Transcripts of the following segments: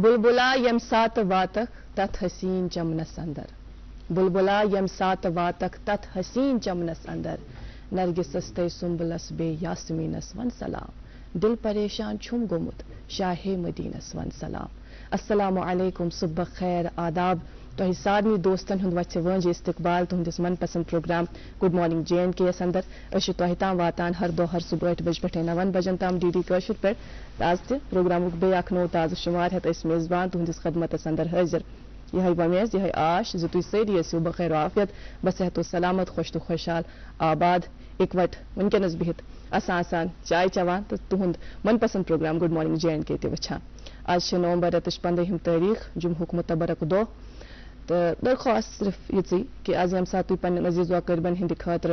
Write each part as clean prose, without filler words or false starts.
बुलबुला यम सात वातक तथ हसीन चमनस अंदर, बुलबुला यम सात वातक तथ हसीन चमनस अंदर, नरगिसस ते सुम्बुलस बे यास्मीनस वन सलाम, दिल परेशान छुम गोमुत शाहे मदीनस वन सलाम। अस्सलामु अलैकुम, सुबह खैर, आदाब। तो सारनी दोस्तन हुंद वच वंज इस्तकबाल तुहंदिस मन पसंद प्रोग्राम गुड मॉर्निंग JNK यस अंदर अश तोह ताम वातान हर दो हर सुबह 8 बज पे 9 बजन ताम DD कशर पे आज ते प्रोग्राम बे अखनो ताज शुमार है इस मेजबान तुहंदिस खदमत अंदर हाजिर यह वमेज यह आश जो तुम सैरी सो बखैर आफियत बसहत सलामत खुश तो खुशहाल आबाद इकवट वनकनस बिहत आसान आसान चाय चवान तो तुहंद मन पसंद प्रोग्राम गुड मॉर्निंग JNK ते वछा। आज नवंबर रतश 15 तारीख जुम्ह मुतबरक दो तो दरख्वास्त सिर्फ ये कि आज यम सात तुम पन्न अजीज व करबन हिंद खातर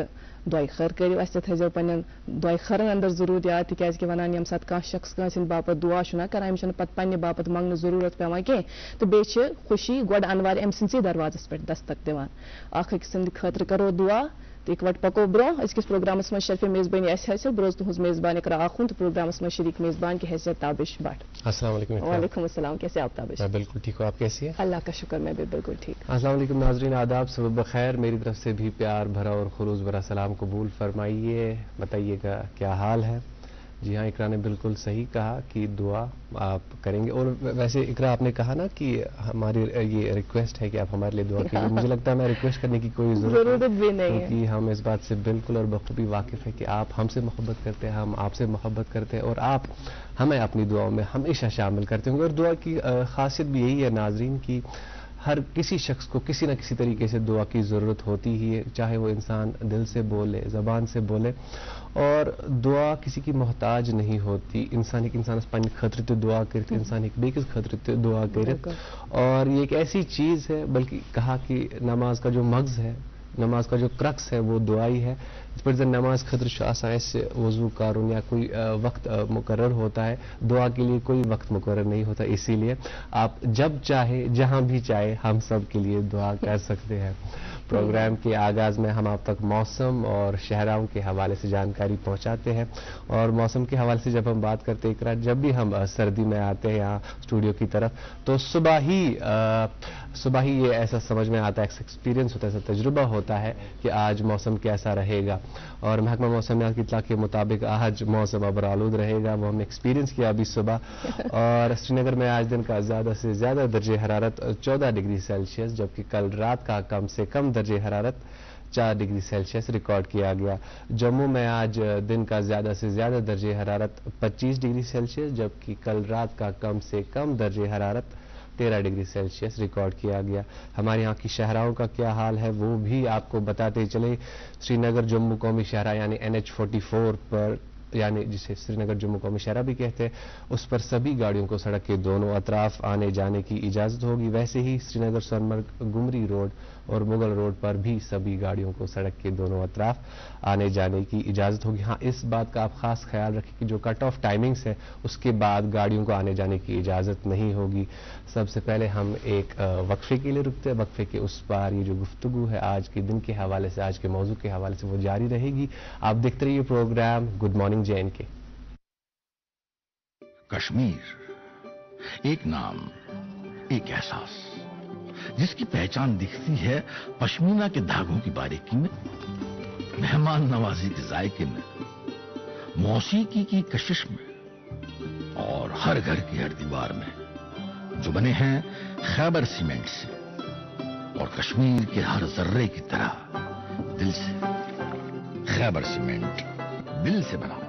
दुआ खैर करो अस थो पन्न दुआ खरन अंदर जरूर याद तिकाज कि वनान यम सात शख्स कंस बापत दुआ शुना कर अम पत पन्ने बापत मंगन जरूरत पेवान कह तो बे खुशी गोड अनवार अम सिंसी दरवाजस पे दस्तक दिवान अख सिंद खातर करो दुआ तो इकवट पको ब्रो अजकिस प्रोग्रामस में शर्फ मेजबानी हासिल ब्रोज तुहज मेजबान इकरा आखुन तो प्रोग्रामस में शरीक मेजबान की हैसियत ताबिश भट्ट। अस्सलाम वालेकुम। वालेकुम अस्सलाम, कैसे आप ताबिश? मैं बिल्कुल ठीक हूँ, आप कैसी हैं? अल्लाह का शुक्र, मैं भी बिल्कुल ठीक। अस्सलाम वालेकुम नाज़रीन, आदाब, सुबह बखैर। मेरी तरफ से भी प्यार भरा और खुलूस भरा सलाम कबूल फरमाइए। बताइएगा क्या हाल है? जी हाँ, इकरा ने बिल्कुल सही कहा कि दुआ आप करेंगे। और वैसे इकरा आपने कहा ना कि हमारी ये रिक्वेस्ट है कि आप हमारे लिए दुआ कीजिए। मुझे लगता है मैं रिक्वेस्ट करने की कोई जरूरत भी नहीं है, क्योंकि हम इस बात से बिल्कुल और बखूबी वाकिफ है कि आप हमसे मोहब्बत करते हैं, हम आपसे मोहब्बत करते हैं और आप हमें अपनी दुआओं में हमेशा शामिल करते होंगे। और दुआ की खासियत भी यही है नाजरीन की हर किसी शख्स को किसी न किसी तरीके से दुआ की ज़रूरत होती ही है, चाहे वो इंसान दिल से बोले, ज़बान से बोले। और दुआ किसी की मोहताज नहीं होती। इंसान एक इंसान पन खतर तो दुआ करते, इंसान एक बेकिस खतर तो दुआ करते। और ये एक ऐसी चीज़ है, बल्कि कहा कि नमाज का जो मगज़ है, नमाज का जो क्रक्स है वो दुआई है। इस पर जब नमाज खतर से वजू कारून या कोई वक्त मुकर्रर होता है, दुआ के लिए कोई वक्त मुकर्रर नहीं होता। इसीलिए आप जब चाहे जहां भी चाहे हम सब के लिए दुआ कर सकते हैं। प्रोग्राम के आगाज में हम आप तक मौसम और शहराओं के हवाले से जानकारी पहुंचाते हैं। और मौसम के हवाले से जब हम बात करते हैं, जब भी हम सर्दी में आते हैं यहाँ स्टूडियो की तरफ, तो सुबह ही ये ऐसा समझ में आता है, एक्सपीरियंस होता है, ऐसा तजुर्बा होता है कि आज मौसम कैसा रहेगा। और महकमा मौसमियात की इत्तला के मुताबिक आज मौसम अबरालूद रहेगा, वो हमने एक्सपीरियंस किया अभी सुबह। और श्रीनगर में आज दिन का ज़्यादा से ज़्यादा दर्जे हरारत 14 डिग्री सेल्सियस, जबकि कल रात का कम से कम दर्जे हरारत 4 डिग्री सेल्सियस रिकॉर्ड किया गया। जम्मू में आज दिन का ज़्यादा से ज़्यादा दर्जे हरारत 25 डिग्री सेल्सियस, जबकि कल रात का कम से कम दर्जे हरारत 13 डिग्री सेल्सियस रिकॉर्ड किया गया। हमारे यहाँ की शहराओं का क्या हाल है वो भी आपको बताते चले। श्रीनगर जम्मू कौमी शहरा यानी NH44 पर, यानी जिसे श्रीनगर जम्मू कौमी शहरा भी कहते हैं, उस पर सभी गाड़ियों को सड़क के दोनों अतराफ आने जाने की इजाज़त होगी। वैसे ही श्रीनगर सोनमर्ग गुमरी रोड और मुगल रोड पर भी सभी गाड़ियों को सड़क के दोनों अतराफ आने जाने की इजाज़त होगी। हाँ, इस बात का आप खास ख्याल रखें कि जो कट ऑफ टाइमिंग्स है उसके बाद गाड़ियों को आने जाने की इजाज़त नहीं होगी। सबसे पहले हम एक वक्फे के लिए रुकते हैं। वक्फे के उस पार ये जो गुफ्तगू है आज के दिन के हवाले से, आज के मौजू के हवाले से, वो जारी रहेगी। आप देखते रहिए program good morning JNK। Kashmir एक नाम, एक एहसास, जिसकी पहचान दिखती है पश्मीना के धागों की बारीकी में, मेहमान नवाजी के जायके में, मौसीकी की कशिश में और हर घर की हर दीवार में, जो बने हैं खैबर सीमेंट से और कश्मीर के हर जर्रे की तरह दिल से। खैबर सीमेंट, दिल से बना।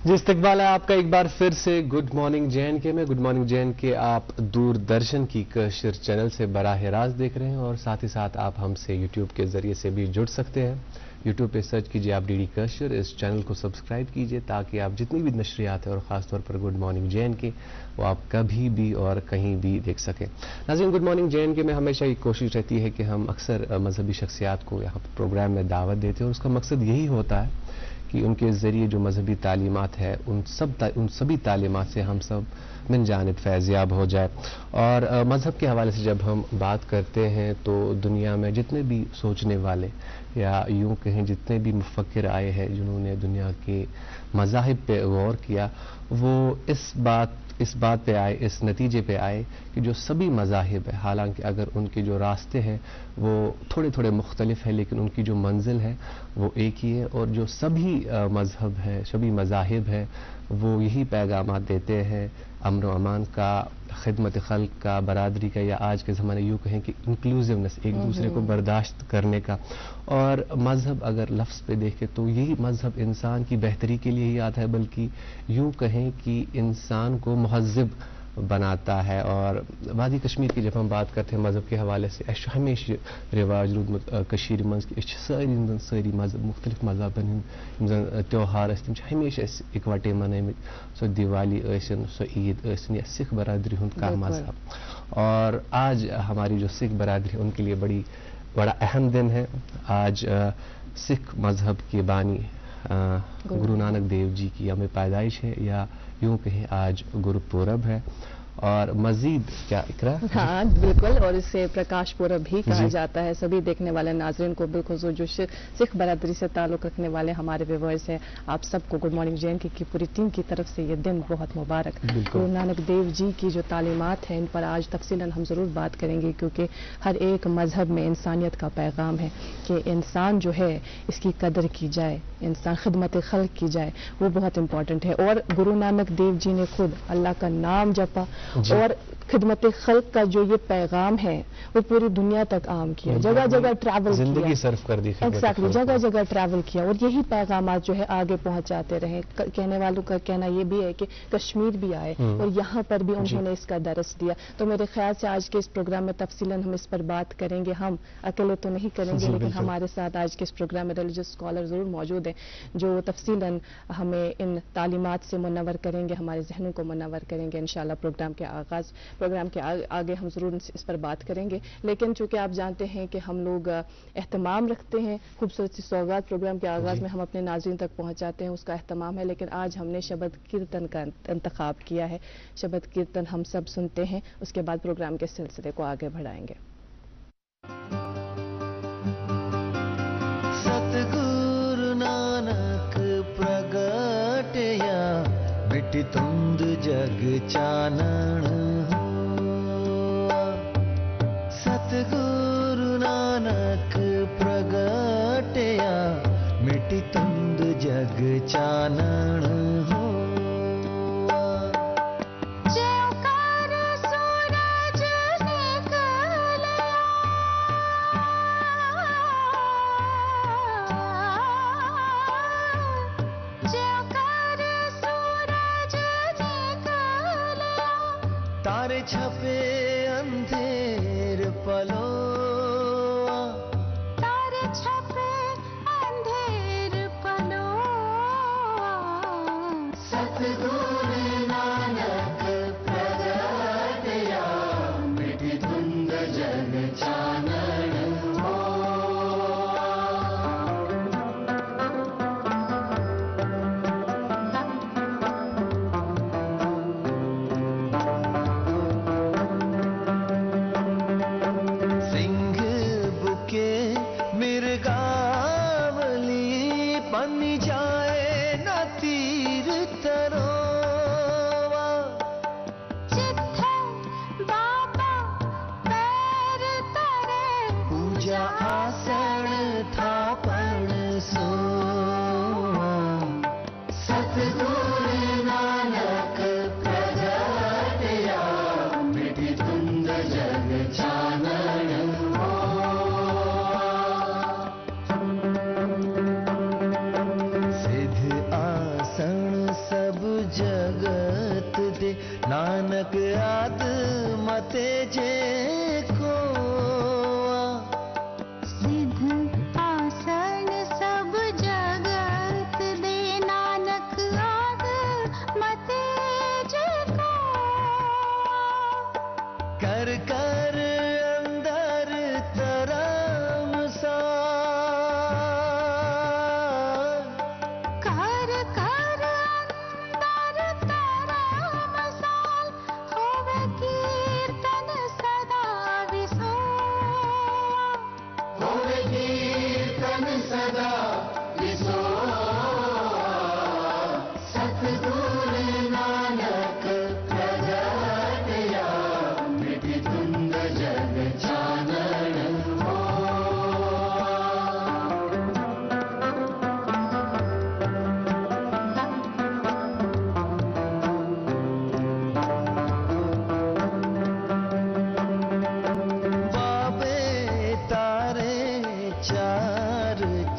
जी, इस्तकबाल है आपका एक बार फिर से गुड मॉर्निंग JNK में। गुड मॉर्निंग JNK आप दूरदर्शन की कशिर चैनल से बराह रास्त देख रहे हैं और साथ ही साथ आप हमसे YouTube के जरिए से भी जुड़ सकते हैं। YouTube पे सर्च कीजिए आप DD कशिर, इस चैनल को सब्सक्राइब कीजिए ताकि आप जितनी भी नशरियात है और ख़ासतौर पर गुड मॉर्निंग JNK वो आप कभी भी और कहीं भी देख सकें। नाज़रीन, गुड मॉर्निंग JNK में हमेशा ये कोशिश रहती है कि हम अक्सर मजहबी शख्सियात को यहाँ प्रोग्राम में दावत देते हैं और उसका मकसद यही होता है कि उनके ज़रिए जो मजहबी तालीमात है उन सभी तालीमात से हम सब من جانب فیضیاب ہو جائے. اور مذہب کے حوالے سے جب ہم بات کرتے ہیں تو دنیا میں جتنے بھی سوچنے والے یا یوں کہیں جتنے بھی مفکر آئے ہیں جنہوں نے دنیا کے مذاہب پہ غور کیا، وہ اس بات پہ آئے، اس نتیجے پہ آئے کہ جو سبھی مذاہب ہے، حالانکہ اگر ان کے جو راستے ہیں وہ تھوڑے مختلف ہیں، لیکن ان کی جو منزل ہے وہ ایک ہی ہے. اور جو سبھی مذہب ہے، سبھی مذاہب ہیں، وہ یہی پیغامات دیتے ہیں امن و امان کا، خدمت خلق کا، برادری کا، یا آج کے زمانے یوں کہیں کہ انکلوزیونیس، ایک دوسرے کو برداشت کرنے کا. اور مذہب اگر لفظ پہ دیکھیں تو یہی مذہب انسان کی بہتری کے لیے ہی آتا ہے، بلکہ یوں کہیں کہ انسان کو مہذب بناتا ہے. اور وادی کشمیر کی جب ہم بات کرتے ہیں مذہب کے حوالے سے، ہمیشہ رواج روٗدمُت کٔشیٖرِ منٛز کہِ أسۍ چھِ سٲری مذہب مختلف مذہبن ہٕنٛدۍ یِم زن تہوار ٲسۍ تِم چھِ ہمیشہ أسۍ اِکوٹے منٲومٕتۍ. سۄ دیوالی ٲسِن، سۄ عید ٲسِن، یا سکھ برادری ہُنٛد کانٛہہ مذہب. اور آج ہماری جو سکھ برادری ان کے لیے بڑا اہم دن ہے. آج سکھ مذہب کے بانی گرو نانک دیو جی کی یوم پیدائش ہے، یا یوں کہیں آج گرپورب ہے. اور مزید کیا اقرا؟ ہاں بالکل، اور اسے پرکاش پورب بھی کہا جاتا ہے. سبھی دیکھنے والے ناظرین کو، بالکل جو سکھ برادری سے تعلق رکھنے والے ہمارے ویورز ہیں، آپ سب کو گڈ مارننگ JNK کی پوری ٹیم کی طرف سے یہ دن بہت مبارک. گرو نانک دیو جی کی جو تعلیمات ہیں ان پر آج تفصیلاً ہم ضرور بات کریں گے، کیونکہ ہر ایک مذہب میں انسانیت کا پیغام ہے کہ انسان جو ہے اس کی قدر کی جائے، انسان خدمت خلق کی جائے، وہ بہت امپورٹنٹ ہے. اور گرو نانک دیو جی نے خود اللہ کا نام جپا اور خدمت خلق کا جو یہ پیغام ہے وہ پوری دنیا تک عام کیا، جگہ جگہ ٹریول کیا، زندگی صرف کر دی. ایگزیکٹلی، جگہ جگہ ٹریول کیا اور یہی پیغامات جو ہے آگے پہنچاتے رہے. کہنے والوں کا کہنا یہ بھی ہے کہ کشمیر بھی آئے اور یہاں پر بھی انہوں نے اس کا درس دیا. تو میرے خیال سے آج کے اس پروگرام میں تفصیلاً ہم اس پر بات کریں گے. ہم اکیلے تو نہیں کریں گے، لیکن ہمارے ساتھ آج کے اس پروگرام میں ریلیجس اسکالر ضرور موجود ہیں جو تفصیلاً ہمیں ان تعلیمات سے منور کریں گے، ہمارے ذہنوں کو منور کریں گے. انشاءاللہ پروگرام کے آگے ہم ضرور اس پر بات کریں گے. لیکن چونکہ آپ جانتے ہیں کہ ہم لوگ اہتمام رکھتے ہیں، خوبصورت سی سوغات پروگرام کے آغاز میں ہم اپنے ناظرین تک پہنچاتے ہیں، اس کا اہتمام ہے. لیکن آج ہم نے شبد کیرتن کا انتخاب کیا ہے. شبد کیرتن ہم سب سنتے ہیں، اس کے بعد پروگرام کے سلسلے کو آگے بڑھائیں گے. ستگuru nanak pragatiya miti tund jag chanan hua. Satguru nanak pragatiya miti tund jag chanan hua. तारे छपे अंधेर पलो, तारे छपे अंधेर पलो. सतगुरु नानक प्रगटया मिटि धुंध जग चानन हो. नानक आद मते जे को सिद्ध आसन सब जगत दे. नानक आद मते जे को कर कर अंदर तरम सा. कर कर अंदर तरम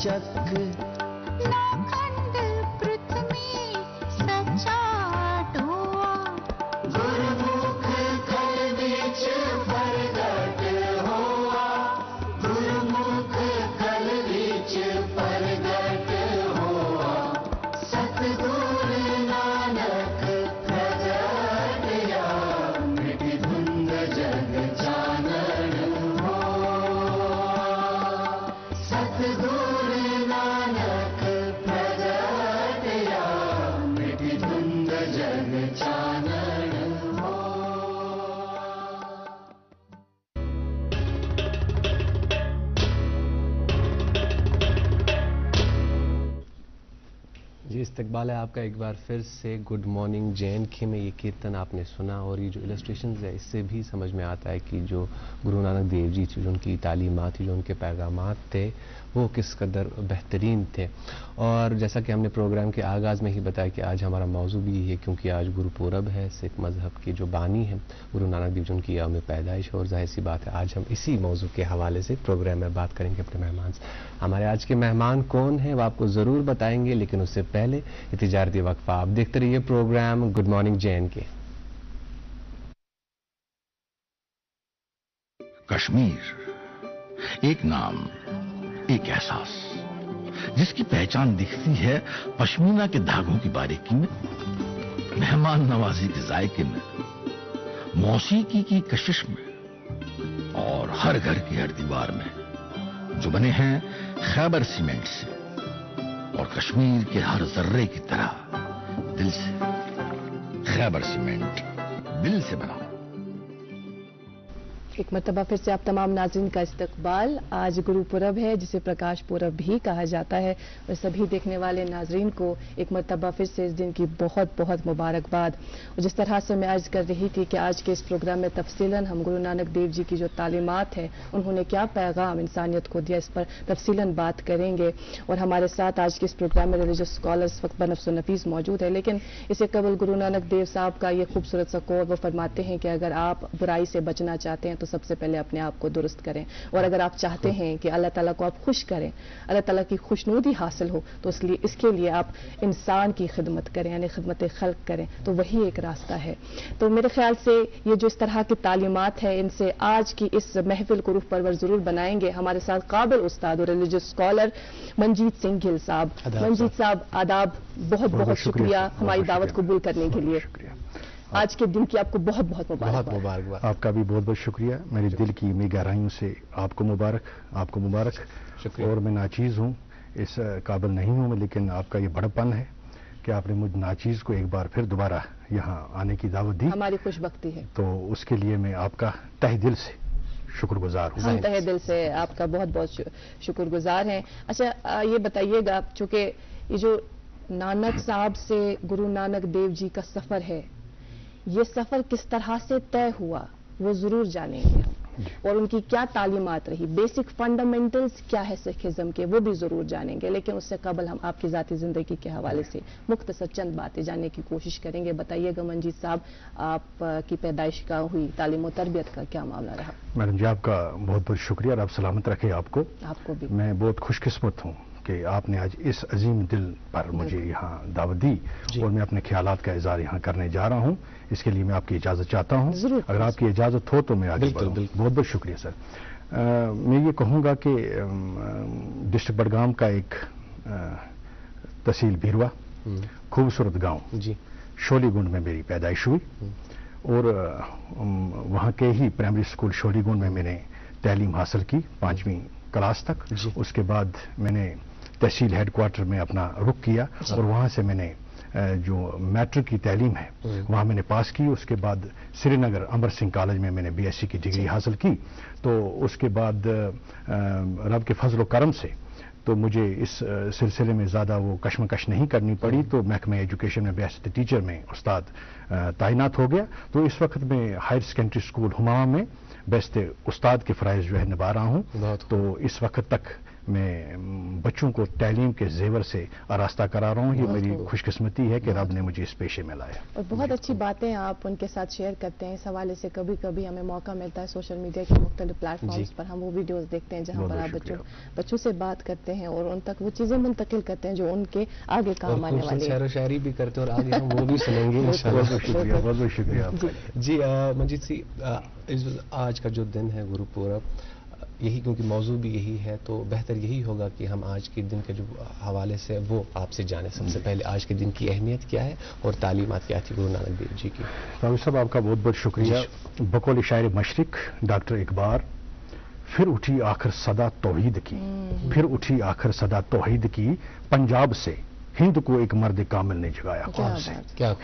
चक लोखंड पृथ्वी सच्चा टोआ गुरुमुख कल बीच प्रगट होआ गुरुमुख कल बीच प्रगट होआ सतगुरु नानक प्रगटया मिट धुंध जग चानन होआ सतगुरु नानक प्रगटया मिट धुंध जग चानन होआ। जी इस्तकबाल है आपका एक बार फिर से गुड मॉर्निंग JNK में। ये कीर्तन आपने सुना और ये जो इलस्ट्रेशंस है इससे भी समझ में आता है कि जो गुरु नानक देव जी थी, जो उनकी तालीमात थी, जो उनके पैगामात थे, वो किस कदर बेहतरीन थे। और जैसा कि हमने प्रोग्राम के आगाज़ में ही बताया कि आज हमारा मौजू भी यही है, क्योंकि आज गुरुपूरब है। सिख मज़हब के जो बानी हैं गुरु नानक देव जी, उनकी यौम पैदाइश है और जाहिर सी बात है आज हम इसी मौजू के हवाले से प्रोग्राम में बात करेंगे अपने मेहमान से। हमारे आज के मेहमान कौन हैं वो आपको ज़रूर बताएंगे, लेकिन उससे पहले ये तिजारती वक्फा। आप देखते रहिए program good morning JNK। Kashmir एक नाम, एक एहसास, जिसकी पहचान दिखती है पश्मीना के धागों की बारीकी में, मेहमान नवाजी के जायके में, मौसीकी की कशिश में और हर घर की हर दीवार में, जो बने हैं खैबर सीमेंट से और कश्मीर के हर जर्रे की तरह दिल से। खैबर सीमेंट दिल से बना। एक मरतबा फिर से आप तमाम नाज़रीन का इस्तकबाल। आज गुरुपुरब है, जिसे प्रकाश पुरब भी कहा जाता है, और सभी देखने वाले नाज़रीन को एक मरतबा फिर से इस दिन की बहुत बहुत मुबारकबाद। और जिस तरह से मैं अर्ज कर रही थी कि आज के इस प्रोग्राम में तफसीलन हम गुरु नानक देव जी की जो तालीमात है, उन्होंने क्या पैगाम इंसानियत को दिया, इस पर तफसीलन बात करेंगे। और हमारे साथ आज के इस प्रोग्राम में रिलीजियस स्कॉलर्स वक्त बनफ्स नफीस मौजूद है। लेकिन इससे कबल गुरु नानक देव साहब का ये खूबसूरत सा कोट, वो फरमाते हैं कि अगर आप बुराई से बचना चाहते हैं तो सबसे पहले अपने आप को दुरुस्त करें, और अगर आप चाहते हैं कि अल्लाह ताला को आप खुश करें, अल्लाह ताला की खुशनूदी हासिल हो, तो इसके लिए आप इंसान की खिदमत करें, यानी खिदमत खल्क करें, तो वही एक रास्ता है। तो मेरे ख्याल से ये जो इस तरह की तालीमात है, इनसे आज की इस महफिल को रूह परवर जरूर बनाएंगे। हमारे साथ काबिल उस्ताद और रिलीजियस स्कॉलर मंजीत सिंह गिल साहब। मंजीत साहब आदाब, बहुत बहुत शुक्रिया हमारी दावत कबूल करने के लिए। आज के दिन की आपको बहुत बहुत मुबारकबाद। आपका भी बहुत बहुत शुक्रिया। मेरे दिल की इतनी गहराइयों से आपको मुबारक, आपको मुबारक। और मैं नाचीज़ हूँ, इस काबिल नहीं हूँ मैं, लेकिन आपका ये बड़पन है कि आपने मुझ नाचीज़ को एक बार फिर दोबारा यहाँ आने की दावत दी। हमारी खुशबख्ती है, तो उसके लिए मैं आपका तहे दिल से शुक्रगुजार हूँ। हम तहे दिल से आपका बहुत बहुत शुक्रगुजार हैं। अच्छा ये बताइएगा, चूंकि ये जो नानक साहब से गुरु नानक देव जी का सफर है, ये सफर किस तरह से तय हुआ वो जरूर जानेंगे हम, और उनकी क्या तालीमात रही, बेसिक फंडामेंटल्स क्या है सिखिज्म के, वो भी जरूर जानेंगे। लेकिन उससे कबल हम आपकी जाती जिंदगी के हवाले से मुख्तसर चंद बातें जानने की कोशिश करेंगे। बताइएगा मंजीत साहब, आपकी पैदाइश का हुई तालीम और तरबियत का क्या मामला रहा? मैडम जी आपका बहुत बहुत शुक्रिया और आप सलामत रखे आपको भी। मैं बहुत खुशकिस्मत हूँ कि आपने आज इस अजीम दिल पर मुझे यहाँ दावत दी और मैं अपने ख्यालात का इज़हार यहाँ करने जा रहा हूँ। इसके लिए मैं आपकी इजाज़त चाहता हूँ, अगर आपकी इजाज़त हो तो मैं आगे बढ़ूँ। बहुत बहुत शुक्रिया सर। मैं ये कहूँगा कि डिस्ट्रिक्ट बडगाम का एक तहसील भीरवा खूबसूरत गांव शोलीगुंड में मेरी पैदाइश हुई और वहाँ के ही प्राइमरी स्कूल शोलीगुंड में मैंने तालीम हासिल की 5वीं क्लास तक। उसके बाद मैंने तहसील हेडक्वार्टर में अपना रुख किया और वहाँ से मैंने जो मैट्रिक की तालीम है वहाँ मैंने पास की। उसके बाद श्रीनगर अमर सिंह कॉलेज में मैंने BSc की डिग्री हासिल की। तो उसके बाद रब के फजल करम से तो मुझे इस सिलसिले में ज़्यादा वो कश्मकश नहीं करनी पड़ी, तो महकमे एजुकेशन में बेस्ट टीचर में उस्ताद तैनात हो गया। तो इस वक्त मैं हायर सेकेंडरी स्कूल हुमामा में बेस्ट उस्ताद के फ़राइज़ जो है निभा रहा हूँ। तो इस वक्त तक मैं बच्चों को तालीम के जेवर से आरास्ता करा रहा हूँ। ये मेरी खुशकिस्मती है कि रब ने मुझे इस पेशे में लाया। और बहुत अच्छी बातें आप उनके साथ शेयर करते हैं। इस हवाले से कभी कभी हमें मौका मिलता है सोशल मीडिया के मुख्तलिफ प्लेटफॉर्म्स पर, हम वो वीडियोस देखते हैं जहाँ पर आप बच्चों से बात करते हैं और उन तक वो चीजें मुंतकिल करते हैं जो उनके आगे काम आने वाली है। शेर व शायरी भी करते हैं और आगे हम वो भी सुनेंगे इंशाल्लाह। बहुत शुक्रिया, बहुत शुक्रिया आपका। जी मजीद सी, आज का जो दिन है गुरुपूरब, यही क्योंकि मौजू भी यही है, तो बेहतर यही होगा कि हम आज के दिन के जो हवाले से वो आपसे जाने। सबसे पहले आज के दिन की अहमियत क्या है और तालीमात क्या थी गुरु नानक देव जी की? रावी साहब आपका बहुत बहुत शुक्रिया। बकौल शायर मशरिक डॉक्टर इकबाल, फिर उठी आखिर सदा तौहीद की, फिर उठी आखिर सदा तौहीद की, पंजाब से हिंद को एक मर्द कामिल ने जगाया ख्वाब से।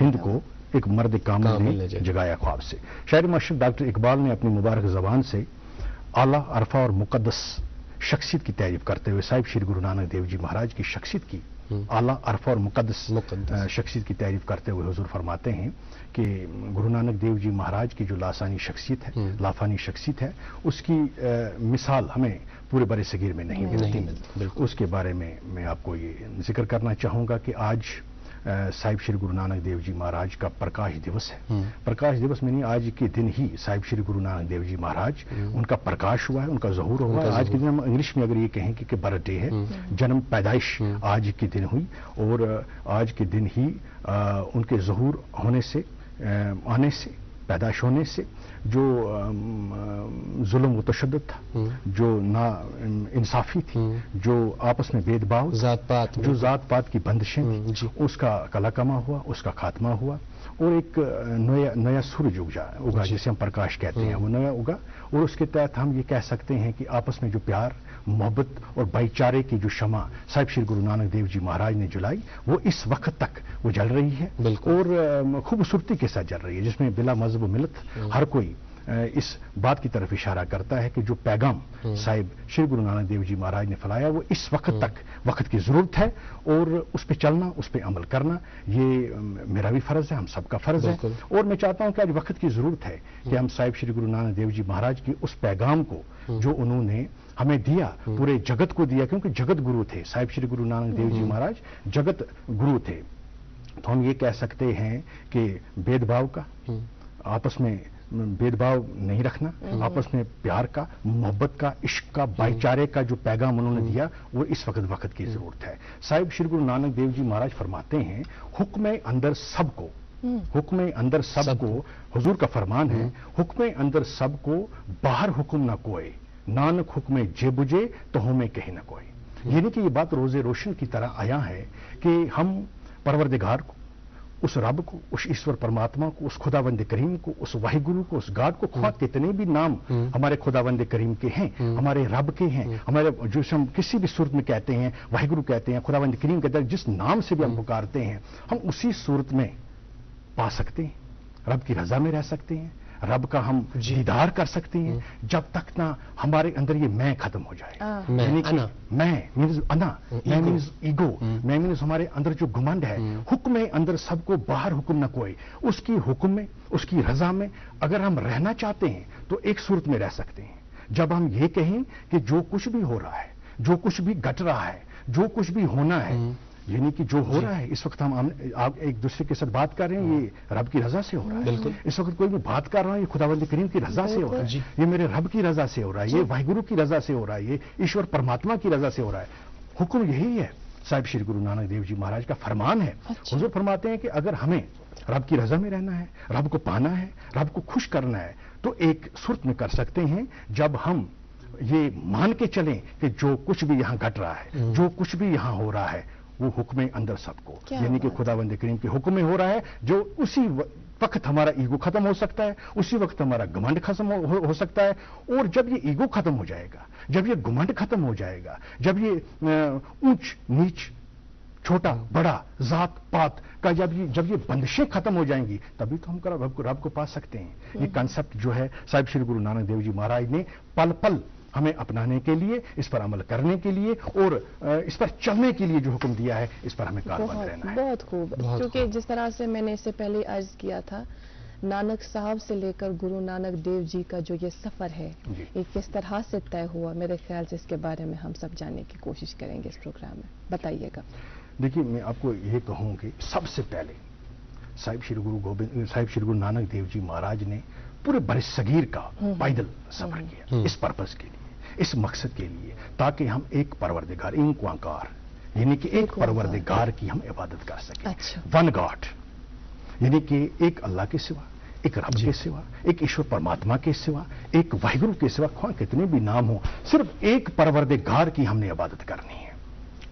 हिंद को एक मर्द कामिल ने जगाया ख्वाब से। शायर मशरिक डॉक्टर इकबाल ने अपनी मुबारक जबान से आला, अरफा और मुकद्दस शख्सियत की तारीफ करते हुए साहिब श्री गुरु नानक देव जी महाराज की शख्सियत की, आला, अरफा और मुकद्दस शख्सियत की तारीफ करते हुए हुजूर फरमाते हैं कि गुरु नानक देव जी महाराज की जो लासानी शख्सियत है, लाफानी शख्सियत है, उसकी मिसाल हमें पूरे बड़े सगीर में नहीं मिलती। उसके बारे में मैं आपको ये जिक्र करना चाहूँगा कि आज साहिब श्री गुरु नानक देव जी महाराज का प्रकाश दिवस है। प्रकाश दिवस में नहीं, आज के दिन ही साहिब श्री गुरु नानक देव जी महाराज उनका प्रकाश हुआ है, उनका ज़हूर हुआ है। आज के दिन हम इंग्लिश में अगर ये कहें कि बर्थडे है, जन्म पैदाइश आज के दिन हुई, और आज के दिन ही उनके ज़हूर होने से, आने से, पैदाइश होने से जो जुल्म व तशद्दुद था, जो ना इंसाफी थी, जो आपस में भेदभाव, जो जात पात की बंदिशें थी, उसका कलाकमा हुआ, उसका खात्मा हुआ, और एक नया सूरज उगा जिसे हम प्रकाश कहते हैं, वो नया उगा। और उसके तहत हम ये कह सकते हैं कि आपस में जो प्यार, मोहब्बत और भाईचारे की जो शमा साहिब श्री गुरु नानक देव जी महाराज ने जलाई, वो इस वक्त तक वो जल रही है और खूबसूरती के साथ जल रही है, जिसमें बिला मजहब व मिलत हर कोई इस बात की तरफ इशारा करता है कि जो पैगाम साहिब श्री गुरु नानक देव जी महाराज ने फैलाया, वो इस वक्त तक वक्त की जरूरत है, और उस पर चलना, उस पर अमल करना, ये मेरा भी फर्ज है, हम सबका फर्ज है। और मैं चाहता हूं कि आज वक्त की जरूरत है कि हम साहिब श्री गुरु नानक देव जी महाराज की उस पैगाम को जो उन्होंने हमें दिया, पूरे जगत को दिया, क्योंकि जगत गुरु थे साहिब श्री गुरु नानक देव जी महाराज, जगत गुरु थे। तो हम ये कह सकते हैं कि भेदभाव का, आपस में भेदभाव नहीं रखना, आपस में प्यार का, मोहब्बत का, इश्क का, भाईचारे का जो पैगाम उन्होंने दिया, वो इस वक्त की जरूरत है। साहिब श्री गुरु नानक देव जी महाराज फरमाते हैं, हुक्म अंदर सबको, हुक्म अंदर सबको, हुजूर का फरमान है, हुक्म अंदर सबको, बाहर हुक्म ना कोई, नानक हुक्म जे बुझे तो हमें कहीं ना कोई। यानी कि ये बात रोजे रोशन की तरह आया है कि हम परवरदिगार को, उस रब को, उस ईश्वर परमात्मा को, उस खुदावंद करीम को, उस वाहिगुरु को, उस गाड को, ख्वाह कितने भी नाम हमारे खुदावंद करीम के हैं, हमारे रब के हैं, हमारे जो हम किसी भी सूरत में कहते हैं, वाहिगुरु कहते हैं, खुदावंद करीम कहते हैं, जिस नाम से भी हम पुकारते हैं, हम उसी सूरत में पा सकते हैं, रब की रजा में रह सकते हैं, रब का हम दीदार कर सकते हैं, जब तक ना हमारे अंदर ये मैं खत्म हो जाए। यानी कि मैं मीन्स अना, मैं मीन्स ईगो, मैं मीन्स हमारे अंदर जो घमंड है, हुक्म अंदर सबको, बाहर हुक्म न कोई, उसकी हुक्म में, उसकी रजा में अगर हम रहना चाहते हैं तो एक सूरत में रह सकते हैं। जब हम ये कहें कि जो कुछ भी हो रहा है, जो कुछ भी घट रहा है, जो कुछ भी होना है, यानी कि जो हो रहा है इस वक्त हम आप एक दूसरे के साथ बात कर रहे हैं, ये रब की रजा से हो रहा है। इस वक्त कोई भी बात कर रहा है, ये खुदावंद करीम की रजा से हो रहा है, ये मेरे रब की रजा से हो रहा है, ये वाहिगुरु की रजा से हो रहा है, ये ईश्वर परमात्मा की रजा से हो रहा है। हुक्म यही है, साहिब श्री गुरु नानक देव जी महाराज का फरमान है। हुजूर फरमाते हैं कि अगर हमें रब की रजा में रहना है, रब को पाना है, रब को खुश करना है, तो एक सूरत में कर सकते हैं जब हम ये मान के चलें कि जो कुछ भी यहां घट रहा है, जो कुछ भी यहां हो रहा है, वो हुक्म अंदर सबको, यानी कि खुदावंद करीम के हुक्म में हो रहा है। जो उसी वक्त हमारा ईगो खत्म हो सकता है, उसी वक्त हमारा घमंड खत्म हो सकता है। और जब ये ईगो खत्म हो जाएगा, जब ये घमंड खत्म हो जाएगा, जब ये ऊंच नीच, छोटा बड़ा, जात पात का जब ये बंदिशें खत्म हो जाएंगी, तभी तो हम रब को पा सकते हैं। ये कंसेप्ट जो है साहिब श्री गुरु नानक देव जी महाराज ने पल पल हमें अपनाने के लिए, इस पर अमल करने के लिए और इस पर चलने के लिए जो हुक्म दिया है, इस पर हमें कारबंद रहना है। बहुत खूब, क्योंकि जिस तरह से मैंने इससे पहले अर्ज किया था, नानक साहब से लेकर गुरु नानक देव जी का जो ये सफर है जी। ये किस तरह से तय हुआ, मेरे ख्याल से इसके बारे में हम सब जानने की कोशिश करेंगे इस प्रोग्राम में, बताइएगा। देखिए, मैं आपको ये कहूँ कि सबसे पहले साहिब श्री गुरु नानक देव जी महाराज ने पूरे बरसगीर का पैदल सफर किया इस पर्पस के लिए, इस मकसद के लिए, ताकि हम एक परवरदिगार, एक ओंकार यानी कि एक परवरदिगार की हम इबादत कर सकें। अच्छा। वन गॉड यानी कि एक अल्लाह के सिवा, एक रब के सिवा, एक ईश्वर परमात्मा के सिवा, एक वाहिगुरु के सिवा, ख्वाह कितने भी नाम हो, सिर्फ एक परवरदिगार की हमने इबादत करनी है।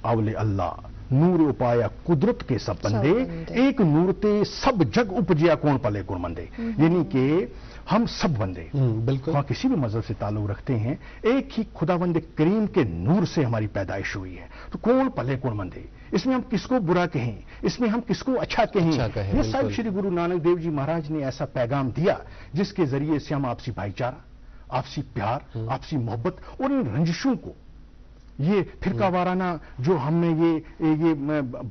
अवले अल्लाह नूर उपाया कुदरत के सब बंदे, एक नूर ते सब जग उपजिया कौन पले कौन मंदे, यानी कि हम सब बंदे बिल्कुल वहां किसी भी मजहब से ताल्लुक रखते हैं, एक ही खुदावंद करीम के नूर से हमारी पैदाइश हुई है। तो कौन पले कौन मंदे, इसमें हम किसको बुरा कहें, इसमें हम किसको अच्छा कहें। ये साहिब श्री गुरु नानक देव जी महाराज ने ऐसा पैगाम दिया जिसके जरिए से हम आपसी भाईचारा, आपसी प्यार, आपसी मोहब्बत और इन रंजिशों को, ये फिरकावाराना जो हमें ये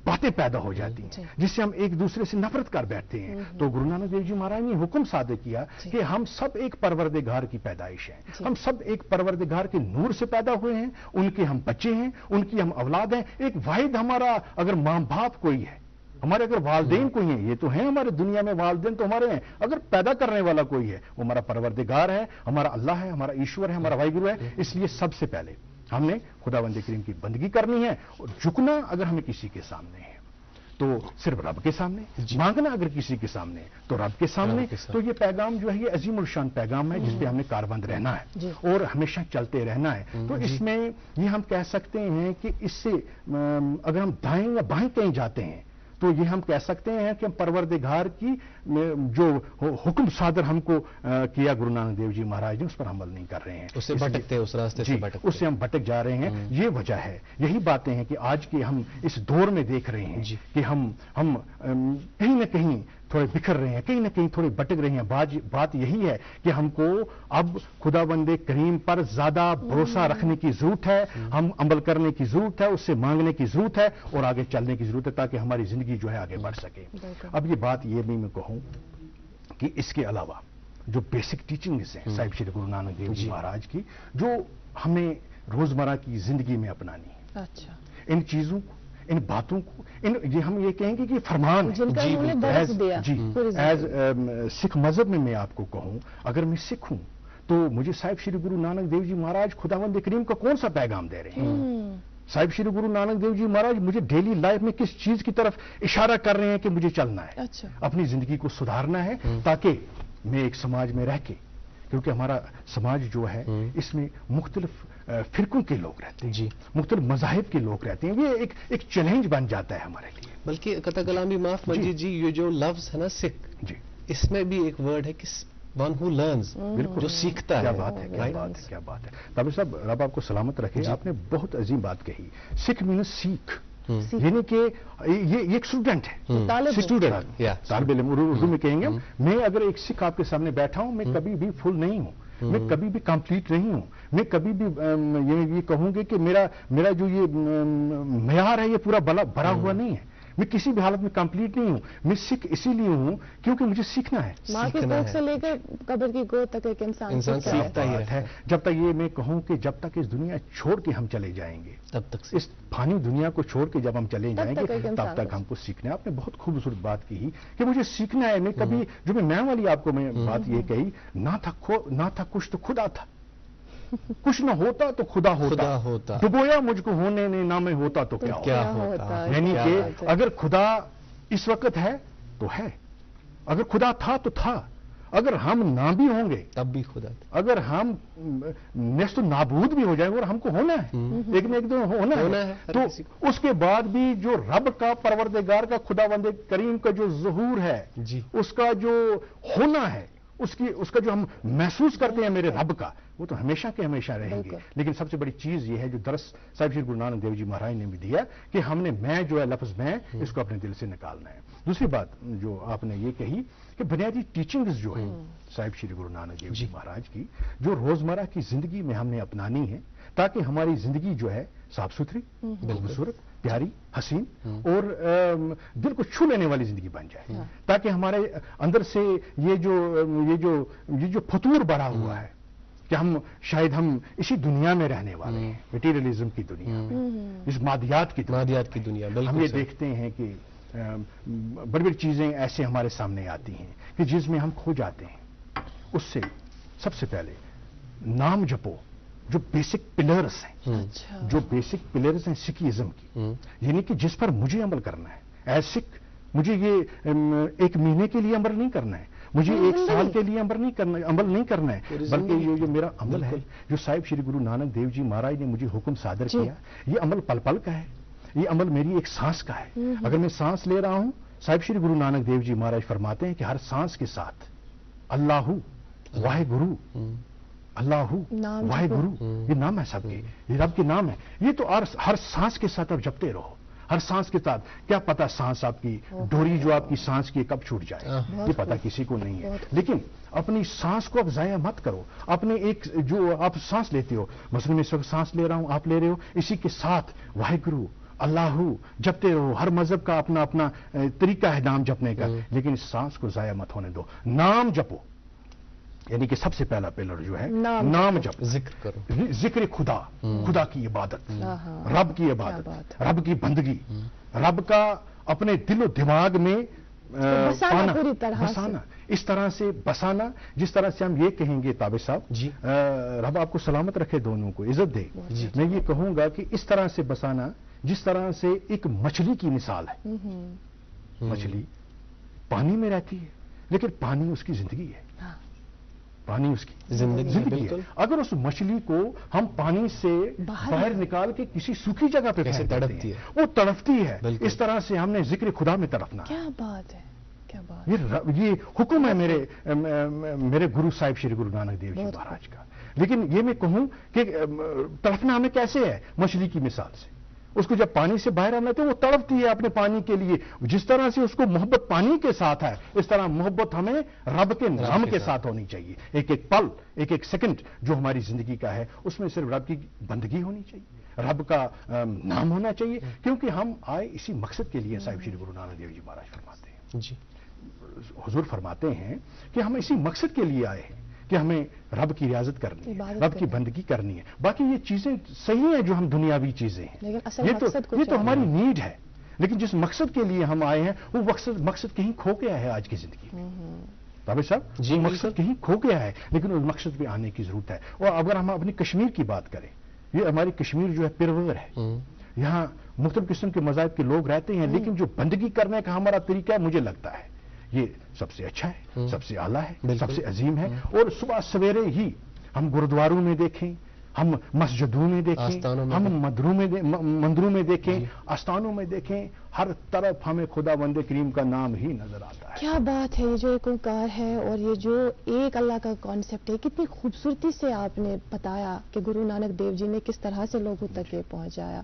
बातें पैदा हो जाती हैं जिससे हम एक दूसरे से नफरत कर बैठते हैं, तो गुरु नानक देव जी महाराज ने हुक्म सादर किया कि हम सब एक परवरदिगार की पैदाइश हैं, हम सब एक परवरदिगार के नूर से पैदा हुए हैं, उनके हम बच्चे हैं, उनकी हम औलाद हैं। एक वाहिद हमारा अगर माँ बाप कोई है, हमारे अगर वालदेन कोई हैं, ये तो हैं हमारे दुनिया में वालदेन तो हमारे हैं, अगर पैदा करने वाला कोई है वो हमारा परवरदिगार है, हमारा अल्लाह है, हमारा ईश्वर है, हमारा वाहिगुरु है। इसलिए सबसे पहले हमने खुदावंद करीम की बंदगी करनी है, और झुकना अगर हमें किसी के सामने है तो सिर्फ रब के सामने, मांगना अगर किसी के सामने तो रब के सामने। तो ये पैगाम जो है ये अजीम उल शान पैगाम है जिस पे हमने कारबंद रहना है और हमेशा चलते रहना है। तो इसमें ये हम कह सकते हैं कि इससे अगर हम दाएं या बाएं कहीं जाते हैं तो ये हम कह सकते हैं कि हम परवरदिगार की जो हुक्म सादर हमको किया गुरु नानक देव जी महाराज ने, उस पर अमल नहीं कर रहे हैं, उससे भटकते, उस रास्ते से भटकते, उससे हम भटक जा रहे हैं। ये वजह है, यही बातें हैं कि आज के हम इस दौर में देख रहे हैं कि हम कहीं ना कहीं थोड़े बिखर रहे हैं, कहीं ना कहीं थोड़े भटक रहे हैं। बात यही है कि हमको अब खुदावंदे करीम पर ज्यादा भरोसा रखने की जरूरत है, हम अमल करने की जरूरत है, उससे मांगने की जरूरत है और आगे चलने की जरूरत है ताकि हमारी जिंदगी जो है आगे बढ़ सके। अब ये बात ये भी मैं कहूं कि इसके अलावा जो बेसिक टीचिंग्स हैं साहिब श्री गुरु नानक देव जी महाराज की, जो हमें रोजमर्रा की जिंदगी में अपनानी है, अच्छा, इन चीजों को, इन बातों को, ये हम ये कहेंगे कि फरमान जिनका उन्होंने दर्ज दिया एज सिख मजहब में मैं आपको कहूं, अगर मैं सिख हूं तो मुझे साहिब श्री गुरु नानक देव जी महाराज खुदावंद करीम का कौन सा पैगाम दे रहे हैं। साहिब श्री गुरु नानक देव जी महाराज मुझे डेली लाइफ में किस चीज की तरफ इशारा कर रहे हैं कि मुझे चलना है। अच्छा। अपनी जिंदगी को सुधारना है ताकि मैं एक समाज में रह के, क्योंकि हमारा समाज जो है इसमें मुख्तलिफ फिरकों के लोग रहते हैं, मुख्तलिफ मजाहिब के लोग रहते हैं, ये एक चैलेंज बन जाता है हमारे लिए। बल्कि कथा कलामी माफ मंजीत जी, ये जो लफ्ज है ना सिख जी, इसमें भी एक वर्ड है कि वन हु लर्न्स, जो सीखता है। क्या बात है, क्या बात है, क्या बात है। ताबिर साहब, रब आपको सलामत रखे, आपने बहुत अजीम बात कही। सिख मीन्स सीख, यानी कि ये एक स्टूडेंट है, स्टूडेंट, तालिब इल्म उर्दू में कहेंगे। मैं अगर एक सिख आपके सामने बैठा हूं, मैं कभी भी फुल नहीं हूं, मैं कभी भी कंप्लीट नहीं हूं, मैं कभी भी ये कहूंगे कि मेरा जो ये मयार है ये पूरा भरा हुआ नहीं है, मैं किसी भी हालत में कंप्लीट नहीं हूं। मैं सिख इसीलिए हूं क्योंकि मुझे सीखना है। माँ की कोख से लेकर कब्र की गोद तक एक इंसान सीखता ही है। जब तक ये मैं कहूं कि जब तक इस दुनिया छोड़ के हम चले जाएंगे, तब तक इस फानी दुनिया को छोड़ के जब हम चले जाएंगे तब तक हमको सीखना है। आपने बहुत खूबसूरत बात की कि मुझे सीखना है। मैं कभी जो मैं वाली आपको मैं बात ये कही, ना था कुछ तो खुदा था, कुछ न होता तो खुदा होता, डुबोया मुझको होने ने ना मैं होता तो क्या होता। यानी कि अगर खुदा इस वक्त है तो है, अगर खुदा था तो था, अगर हम ना भी होंगे तब भी खुदा था, अगर हम नेस्त नाबूद भी हो जाएंगे और हमको होना है, एक न एक दिन होना है। तो उसके बाद भी जो रब का, परवरदिगार का, खुदावंद करीम का जो ज़हूर है, उसका जो होना है, उसका जो हम महसूस करते हैं मेरे रब का, वो तो हमेशा के हमेशा रहेंगे। लेकिन सबसे बड़ी चीज ये है जो दरस साहिब श्री गुरु नानक देव जी महाराज ने भी दिया कि हमने मैं जो है लफ्ज मैं, इसको अपने दिल से निकालना है। दूसरी बात जो आपने ये कही कि बुनियादी टीचिंग्स जो है صاحب شری گرو نانک دیو جی مہاراج کی جو روزمرہ کی زندگی میں ہم نے اپنانی ہے تاکہ ہماری زندگی جو ہے صاف ستھری، خوبصورت، پیاری، حسین اور دل کو چھو لینے والی زندگی بن جائے، تاکہ ہمارے اندر سے یہ جو فتور بڑھا ہوا ہے کہ شاید ہم اسی دنیا میں رہنے والے ہیں، مٹیریلزم کی دنیا میں، اس مادیات کی دنیا ہم یہ دیکھتے ہیں کہ بڑی بڑی چیزیں ایسے ہمارے سامنے آتی ہیں کہ جس میں ہم کھو جاتے ہیں۔ اس سے سب سے پہلے نام جپو، جو بیسک پلرز ہیں، جو بیسک پلرز ہیں سکھیزم کی، یعنی کہ جس پر مجھے عمل کرنا ہے ایز سکھ، مجھے یہ 1 مہینے کے لیے عمل نہیں کرنا ہے، مجھے 1 سال کے لیے عمل نہیں کرنا ہے، بلکہ یہ جو میرا عمل ہے جو صاحب شری گرو نانک دیو جی مہاراج نے مجھے حکم صادر کیا، یہ عمل پل پل کا ہے، یہ عمل میری ایک سانس کا ہے۔ اگر میں سانس لے رہا ہوں، صاحب شری گرو نانک دیو جی مہاراج فرماتے ہیں کہ ہر سانس کے ساتھ اللہ واہ گرو، اللہ واہ گرو، یہ نام ہے سب کے، یہ رب کے نام ہے، یہ تو ہر سانس کے ساتھ آپ جپتے رہو، ہر سانس کے ساتھ۔ کیا پتا سانس آپ کی ڈوری جو آپ کی سانس کی کب چھوٹ جائے، یہ پتا کسی کو نہیں ہے، لیکن اپنی سانس کو آپ ضائع مت کرو۔ اپنے ایک جو آپ سانس لیتے ہو، مثلا میں اس وقت سانس لے رہا ہوں، آپ لے رہے ہو، اسی کے ساتھ واہ گرو اللہ جپتے رہو۔ ہر مذہب کا اپنا اپنا طریقہ ہے نام جپنے کا، لیکن اس سانس کو ضائع مت ہونے دو، نام جپو۔ یعنی کہ سب سے پہلا پلر جو ہے نام جپ، ذکر کرو، ذکر خدا، خدا کی عبادت، رب کی عبادت، رب کی بندگی، رب کا اپنے دل و دماغ میں بسانا، اس طرح سے بسانا جس طرح سے ہم یہ کہیں گے تابع صاحب، رب آپ کو سلامت رکھے، دونوں کو عزت دے، میں یہ کہوں گا کہ اس طرح سے بسانا جس طرح سے ایک مچھلی کی مثال ہے۔ مچھلی پانی میں رہتی ہے لیکن پانی اس کی زندگی ہے، پانی اس کی زندگی ہے۔ اگر اس مچھلی کو ہم پانی سے باہر نکال کے کسی سوکھی جگہ پہ تڑپتی ہے، وہ تڑپتی ہے، اس طرح سے ہم نے ذکر خدا میں تڑپنا۔ کیا بات ہے، کیا بات، یہ حکم ہے میرے گرو صاحب شری گرو نانک دیو جی مہاراج کا۔ لیکن یہ میں کہوں کہ تڑپنا ہمیں کیسے ہے، مچھلی کی مثال سے۔ اس کو جب پانی سے باہر آنا ہے وہ تڑپتی ہے اپنے پانی کے لیے، جس طرح سے اس کو محبت پانی کے ساتھ ہے، اس طرح محبت ہمیں رب کے نام کے ساتھ ہونی چاہیے۔ ایک ایک پل، ایک ایک سیکنڈ جو ہماری زندگی کا ہے، اس میں صرف رب کی بندگی ہونی چاہیے، رب کا نام ہونا چاہیے، کیونکہ ہم آئے اسی مقصد کے لیے۔ صاحب شری گرو نانک دیو جی مہاراج فرماتے ہیں، حضور فرماتے ہیں کہ ہم اسی مقصد کے لیے آئے ہیں کہ ہمیں رب کی ریاضت کرنی ہے، رب کی بندگی کرنی ہے۔ باقی یہ چیزیں صحیح ہیں جو ہم دنیاوی چیزیں ہیں، یہ تو ہماری نیڈ ہے، لیکن جس مقصد کے لیے ہم آئے ہیں وہ مقصد کہیں کھو گیا ہے آج کی زندگی میں۔ تابع صاحب، مقصد کہیں کھو گیا ہے، لیکن اس مقصد پہ آنے کی ضرورت ہے۔ اور اگر ہم اپنی کشمیر کی بات کریں، یہ ہماری کشمیر جو ہے پرور ہے، یہاں مختلف قسم کے مذاہب کے لوگ رہتے ہیں، لیکن جو بندگی کرنے کا ہمارا طریقہ ہے، مجھے لگتا ہے یہ سب سے اچھا ہے، سب سے اعلیٰ ہے، سب سے عظیم ہے۔ اور صبح سویرے ہی ہم گرودواروں میں دیکھیں، ہم مسجدوں میں دیکھیں، ہم مندروں میں دیکھیں، آستانوں میں دیکھیں، ہر طرف ہمیں خدا بند کریم کا نام ہی نظر آتا ہے۔ کیا بات ہے، یہ جو ایک اوکار ہے اور یہ جو ایک اللہ کا کانسیپٹ ہے، کتنی خوبصورتی سے آپ نے بتایا کہ گرو نانک دیو جی نے کس طرح سے لوگوں تک یہ پہنچایا۔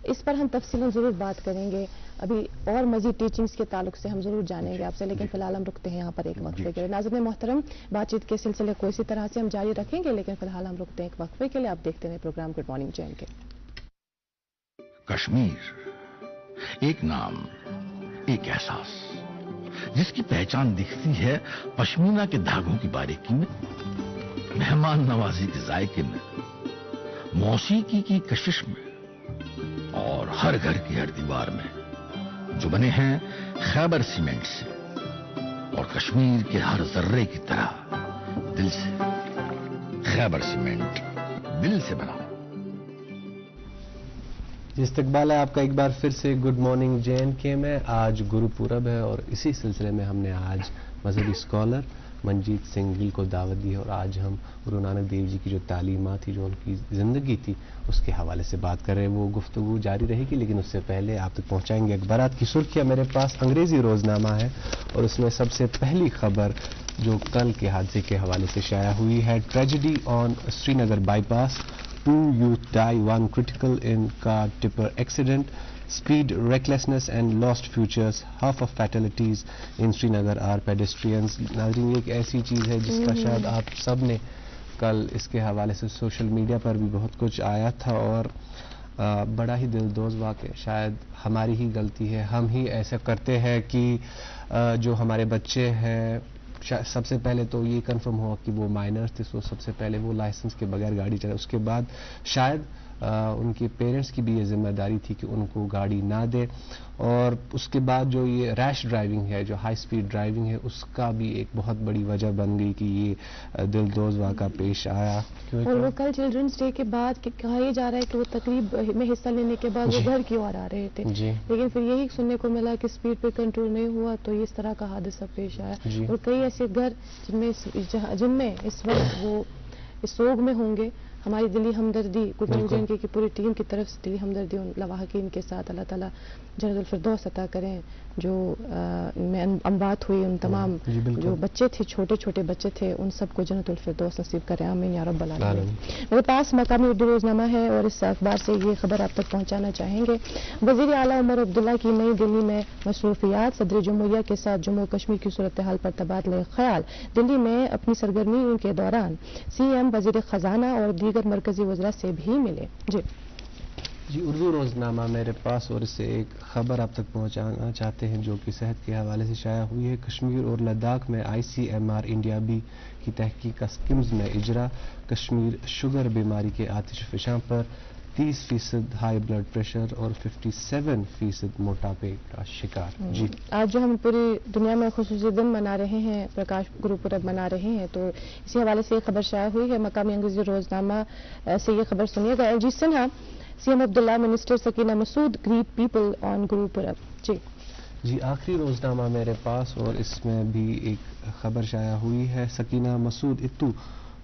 اس پر ہم تفصیلاً ضرور بات کریں گے، ابھی اور مزید ٹیچنگز کے تعلق سے ہم ضرور جانیں گے آپ سے، لیکن فی الحال ہم رکتے ہیں یہاں پر ایک وقفے کے لیے۔ ناظرین محترم، بات چیت کے سلسلے کو اسی طرح سے ہم جاری رکھیں گے، لیکن فی الحال ہم رکتے ہیں ایک وقفے کے لیے۔ آپ دیکھتے ہیں program good morning J and K. Kashmir, ایک نام، ایک احساس، جس کی پہچان دکھتی ہے پشمینہ کے دھاگوں کی باریکی میں، مہمان نوازی کے ذائقے میں، موسیقی کی کشش میں، اور ہر گھر کی ہر دیوار میں، جو بنے ہیں خیبر سیمنٹ سے، اور کشمیر کے ہر ذرے کی طرح دل سے۔ خیبر سیمنٹ، دل سے بنا۔ استقبال ہے آپ کا ایک بار پھر سے گڈ مارننگ جے اینڈ کے میں۔ آج گرو پورب ہے اور اسی سلسلے میں ہم نے آج مذہبی اسکالر منجیت سنگھ گل کو دعوت دی ہے، اور آج ہم گرو نانک دیو جی کی جو تعلیمات تھی، جو ان کی زندگی تھی، اس کے حوالے سے بات کر رہے ہیں۔ وہ گفتگو جاری رہے گی، لیکن اس سے پہلے آپ تک پہنچائیں گے اخبارات کی سرخیاں۔ میرے پاس انگریزی روزنامہ ہے اور اس میں سب سے پہلی خبر جو کل کے حادثے کے حوالے سے شائع ہوئی ہے، tragedy on Sri Nagar by pass, 2 youth die, 1 critical in car tipper accident۔ speed recklessness and lost futures. Half of fatalities in Srinagar are pedestrians. ناظرین یہ ایک ایسی چیز ہے جس کا شاید آپ سب نے کل اس کے حوالے سے سوشل میڈیا پر بھی بہت کچھ آیا تھا اور بڑا ہی دلدوز واقع. شاید ہماری ہی غلطی ہے, ہم ہی ایسا کرتے ہیں کہ جو ہمارے بچے ہیں سب سے پہلے تو یہ کنفرم ہوا کہ وہ مائنرز تھے, سو سب سے پہلے وہ لائسنس کے بغیر گاڑی چلائے. اس کے بعد شاید ان کے پیرنٹس کی بھی یہ ذمہ داری تھی کہ ان کو گاڑی نہ دے, اور اس کے بعد جو یہ ریش ڈرائیونگ ہے, جو ہائی سپیڈ ڈرائیونگ ہے, اس کا بھی ایک بہت بڑی وجہ بن گئی کہ یہ دلدوز واقعہ پیش آیا. اور وہ کل چلڈرنس ڈے کے بعد کہا یہ جا رہا ہے کہ وہ تقریب میں حصہ لینے کے بعد وہ گھر کی اور آ رہے تھے, لیکن پھر یہی سننے کو ملا کہ اسپیڈ پہ کنٹرول نہیں ہوا تو اس طرح کا حادثہ پیش آیا. اور کئی ایسے گھر جن میں اس وقت وہ اس سوگ میں ہوں گے. ہماری دلی ہمدردی قربان کی پوری ٹیم کی طرف سے دلی ہمدردی ان لواحقین کے ساتھ. اللہ تعالیٰ جنت الفردوس عطا کریں. جو میں اموات ہوئی ان تمام جو بچے تھے, چھوٹے چھوٹے بچے تھے, ان سب کو جنت الفردوس نصیب کریں, آمین یا رب العالمین. میرے پاس مقامی اردو روزنامہ ہے اور اس اخبار سے یہ خبر آپ تک پہنچانا چاہیں گے. وزیر اعلیٰ عمر عبداللہ کی نئی دلی میں مصروفیات. صدر جمہوریہ کے ساتھ جموں کشمیر کی صورتحال پر تبادلہ خیال. دلی میں اپنی سرگرمیوں کے دوران سی ایم, وزیر خزانہ اور دیگر مرکزی وزراء سے بھی ملے. جی اردو روزنامہ میرے پاس اور اس سے ایک خبر آپ تک پہنچانا چاہتے ہیں جو کہ صحت کے حوالے سے شائع ہوئی ہے. کشمیر اور لداخ میں ICMR انڈیا بی کی تحقیق کا اسکمز میں اجرا. کشمیر شوگر بیماری کے آتش فشاں پر 30% ہائی بلڈ پریشر اور 57% موٹاپے کا شکار. جی آج جو ہم پوری دنیا میں خصوصی دن منا رہے ہیں, پرکاش گرو پورب منا رہے ہیں, تو اسی حوالے سے یہ خبر شائع ہوئی ہے. مقامی انگریزی روزنامہ سے یہ خبر سنیے گا. LG Sinha, CM Abdullah, minister Sakina Masood greet people on Gurpurab. جی آخری روزنامہ میرے پاس اور اس میں بھی ایک خبر شائع ہوئی ہے. سکینہ مسعود اتو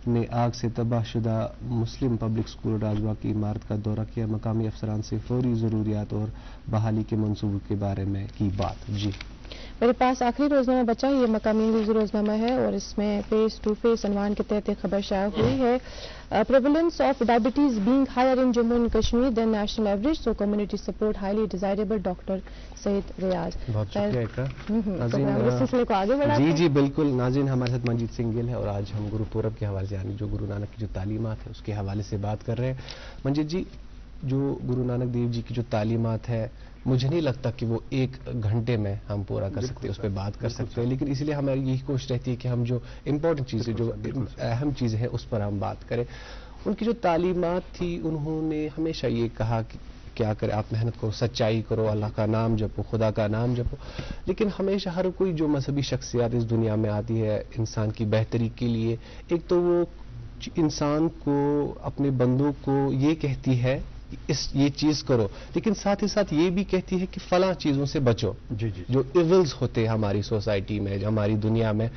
نے آگ سے تباہ شدہ مسلم پبلک اسکول راجباغ کی عمارت کا دورہ کیا. مقامی افسران سے فوری ضروریات اور بحالی کے منصوبوں کے بارے میں کی بات. جی میرے پاس آخری روزنامہ بچا, یہ مقامی انگریزی روزنامہ ہے اور اس میں فیس ٹو فیس عنوان کے تحت ایک خبر شائع ہوئی ہے. prevalence of diabetes being higher in Jammu and Kashmir than national average, so community support highly desirable. Doctor Saeed Riaz. بہت شکریہ اس سلسلے کو آگے بڑھا. جی بالکل. ناظرین ہمارے ساتھ منجیت سنگھ گل ہے اور آج ہم گرو پورب کے حوالے سے یعنی جو گرو نانک کی جو تعلیمات ہیں اس کے حوالے سے بات کر رہے ہیں. منجیت جی, جو گرو نانک دیو جی کی جو تعلیمات ہے مجھے نہیں لگتا کہ وہ 1 گھنٹے میں ہم پورا کر سکتے, اس پہ بات کر سکتے ہیں, لیکن اس لیے ہماری یہی کوشش رہتی ہے کہ ہم جو امپورٹنٹ چیزیں, جو اہم چیزیں ہیں اس پر ہم بات کریں. ان کی جو تعلیمات تھی, انہوں نے ہمیشہ یہ کہا کہ کیا کرے, آپ محنت کرو, سچائی کرو, اللہ کا نام جپو, خدا کا نام جپو. لیکن ہمیشہ ہر کوئی جو مذہبی شخصیات اس دنیا میں آتی ہے انسان کی بہتری کے لیے, ایک تو وہ انسان کو, اپنے بندوں کو یہ کہتی ہے یہ چیز کرو, لیکن ساتھ ہی ساتھ یہ بھی کہتی ہے کہ فلاں چیزوں سے بچو. جو ایولز ہوتے ہیں ہماری سوسائٹی میں, ہماری دنیا میں.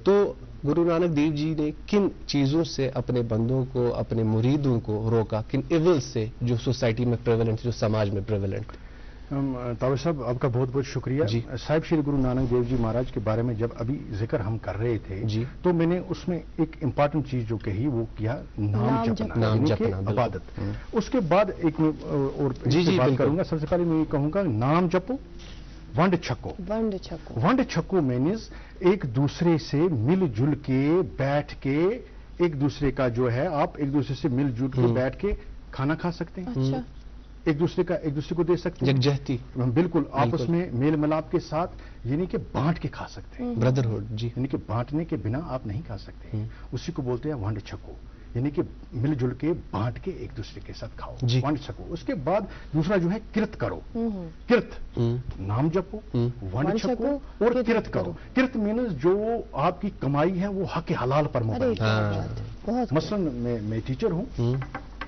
تو گرو نانک دیو جی نے کن چیزوں سے اپنے بندوں کو, اپنے مریدوں کو روکا, کن ایولز سے جو سوسائٹی میں پریویلنٹ, جو سماج میں پریویلنٹ. طاہر صاحب آپ کا بہت بہت شکریہ. صاحب شری گرو نانک دیو جی مہاراج کے بارے میں جب ابھی ذکر ہم کر رہے تھے تو میں نے اس میں ایک امپارٹنٹ چیز جو کہی وہ کیا, نام جپنا, عبادت. اس کے بعد ایک اور بات کروں گا. سب سے پہلے میں یہ کہوں گا, نام جپو, ونڈ چھکو. ونڈ چھکو مینز ایک دوسرے سے مل جل کے بیٹھ کے, ایک دوسرے کا جو ہے آپ ایک دوسرے سے مل جل کے بیٹھ کے کھانا کھا سکتے ہیں, ایک دوسرے کو دے سکتے ہیں, یکجہتی بالکل آپس میں میل ملاپ کے ساتھ, یعنی کہ بانٹ کے کھا سکتے ہیں, بردرہڈ. جی یعنی کہ بانٹنے کے بنا آپ نہیں کھا سکتے, اسی کو بولتے ہیں ونڈ چھکو, یعنی کہ مل جل کے بانٹ کے ایک دوسرے کے ساتھ کھاؤ, ونڈ چھکو. اس کے بعد دوسرا جو ہے کرت کرو, کرت, نام جپو, ونڈ چھکو اور کرت کرو. کرت مینز جو آپ کی کمائی ہے وہ حق حلال پر مبنی ہے. مثلاً میں ٹیچر ہوں,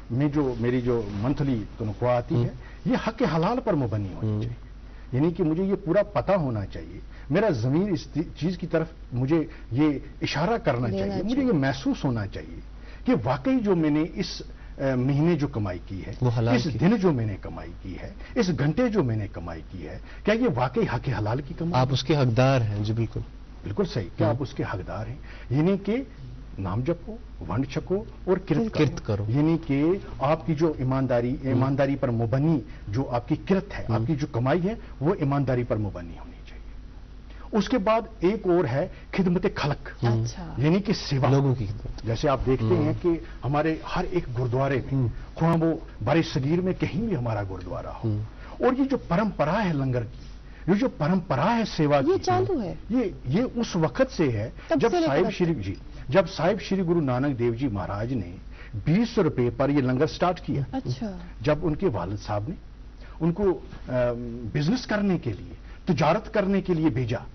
میری جو منتھلی تنخواہ آتی ہے یہ حق حلال پر مبنی ہونی چاہیے, یعنی کہ مجھے یہ پورا پتہ ہونا چاہیے, میرا ضمیر اس چیز کی طرف مجھے یہ اشارہ کرنا چاہیے, مجھے یہ محسوس ہونا چاہیے کہ واقعی جو میں نے اس مہینے جو کمائی کی ہے, اس دن جو میں نے کمائی کی ہے, اس گھنٹے جو میں نے کمائی کی ہے, کیا یہ واقعی حق حلال کی کمائی, آپ اس کے حقدار ہیں. جی بالکل بالکل صحیح, کیا آپ اس کے حقدار ہیں, یعنی کہ नाम जपो, वंड छको और किरत करो। यानी कि आपकी जो ईमानदारी पर मुबनी जो आपकी किरत है, आपकी जो कमाई है, वो ईमानदारी पर मुबनी होनी चाहिए। उसके बाद एक और है खिदमत खलक, अच्छा, यानी कि सेवा, लोगों की खिदमत। जैसे आप देखते हैं कि हमारे हर एक गुरुद्वारे में, ख्वाह वो बारे सगीर में कहीं भी हमारा गुरुद्वारा हो, और ये जो परंपरा है लंगर की, ये जो परंपरा है सेवा की, ये चालू है, ये उस वक्त से है तब जब से लेकर साहिब अब श्री जी, जब साहिब श्री गुरु नानक देव जी महाराज ने 20 रुपए पर ये लंगर स्टार्ट किया। अच्छा, जब उनके वालिद साहब ने उनको बिजनेस करने के लिए, तिजारत करने के लिए भेजा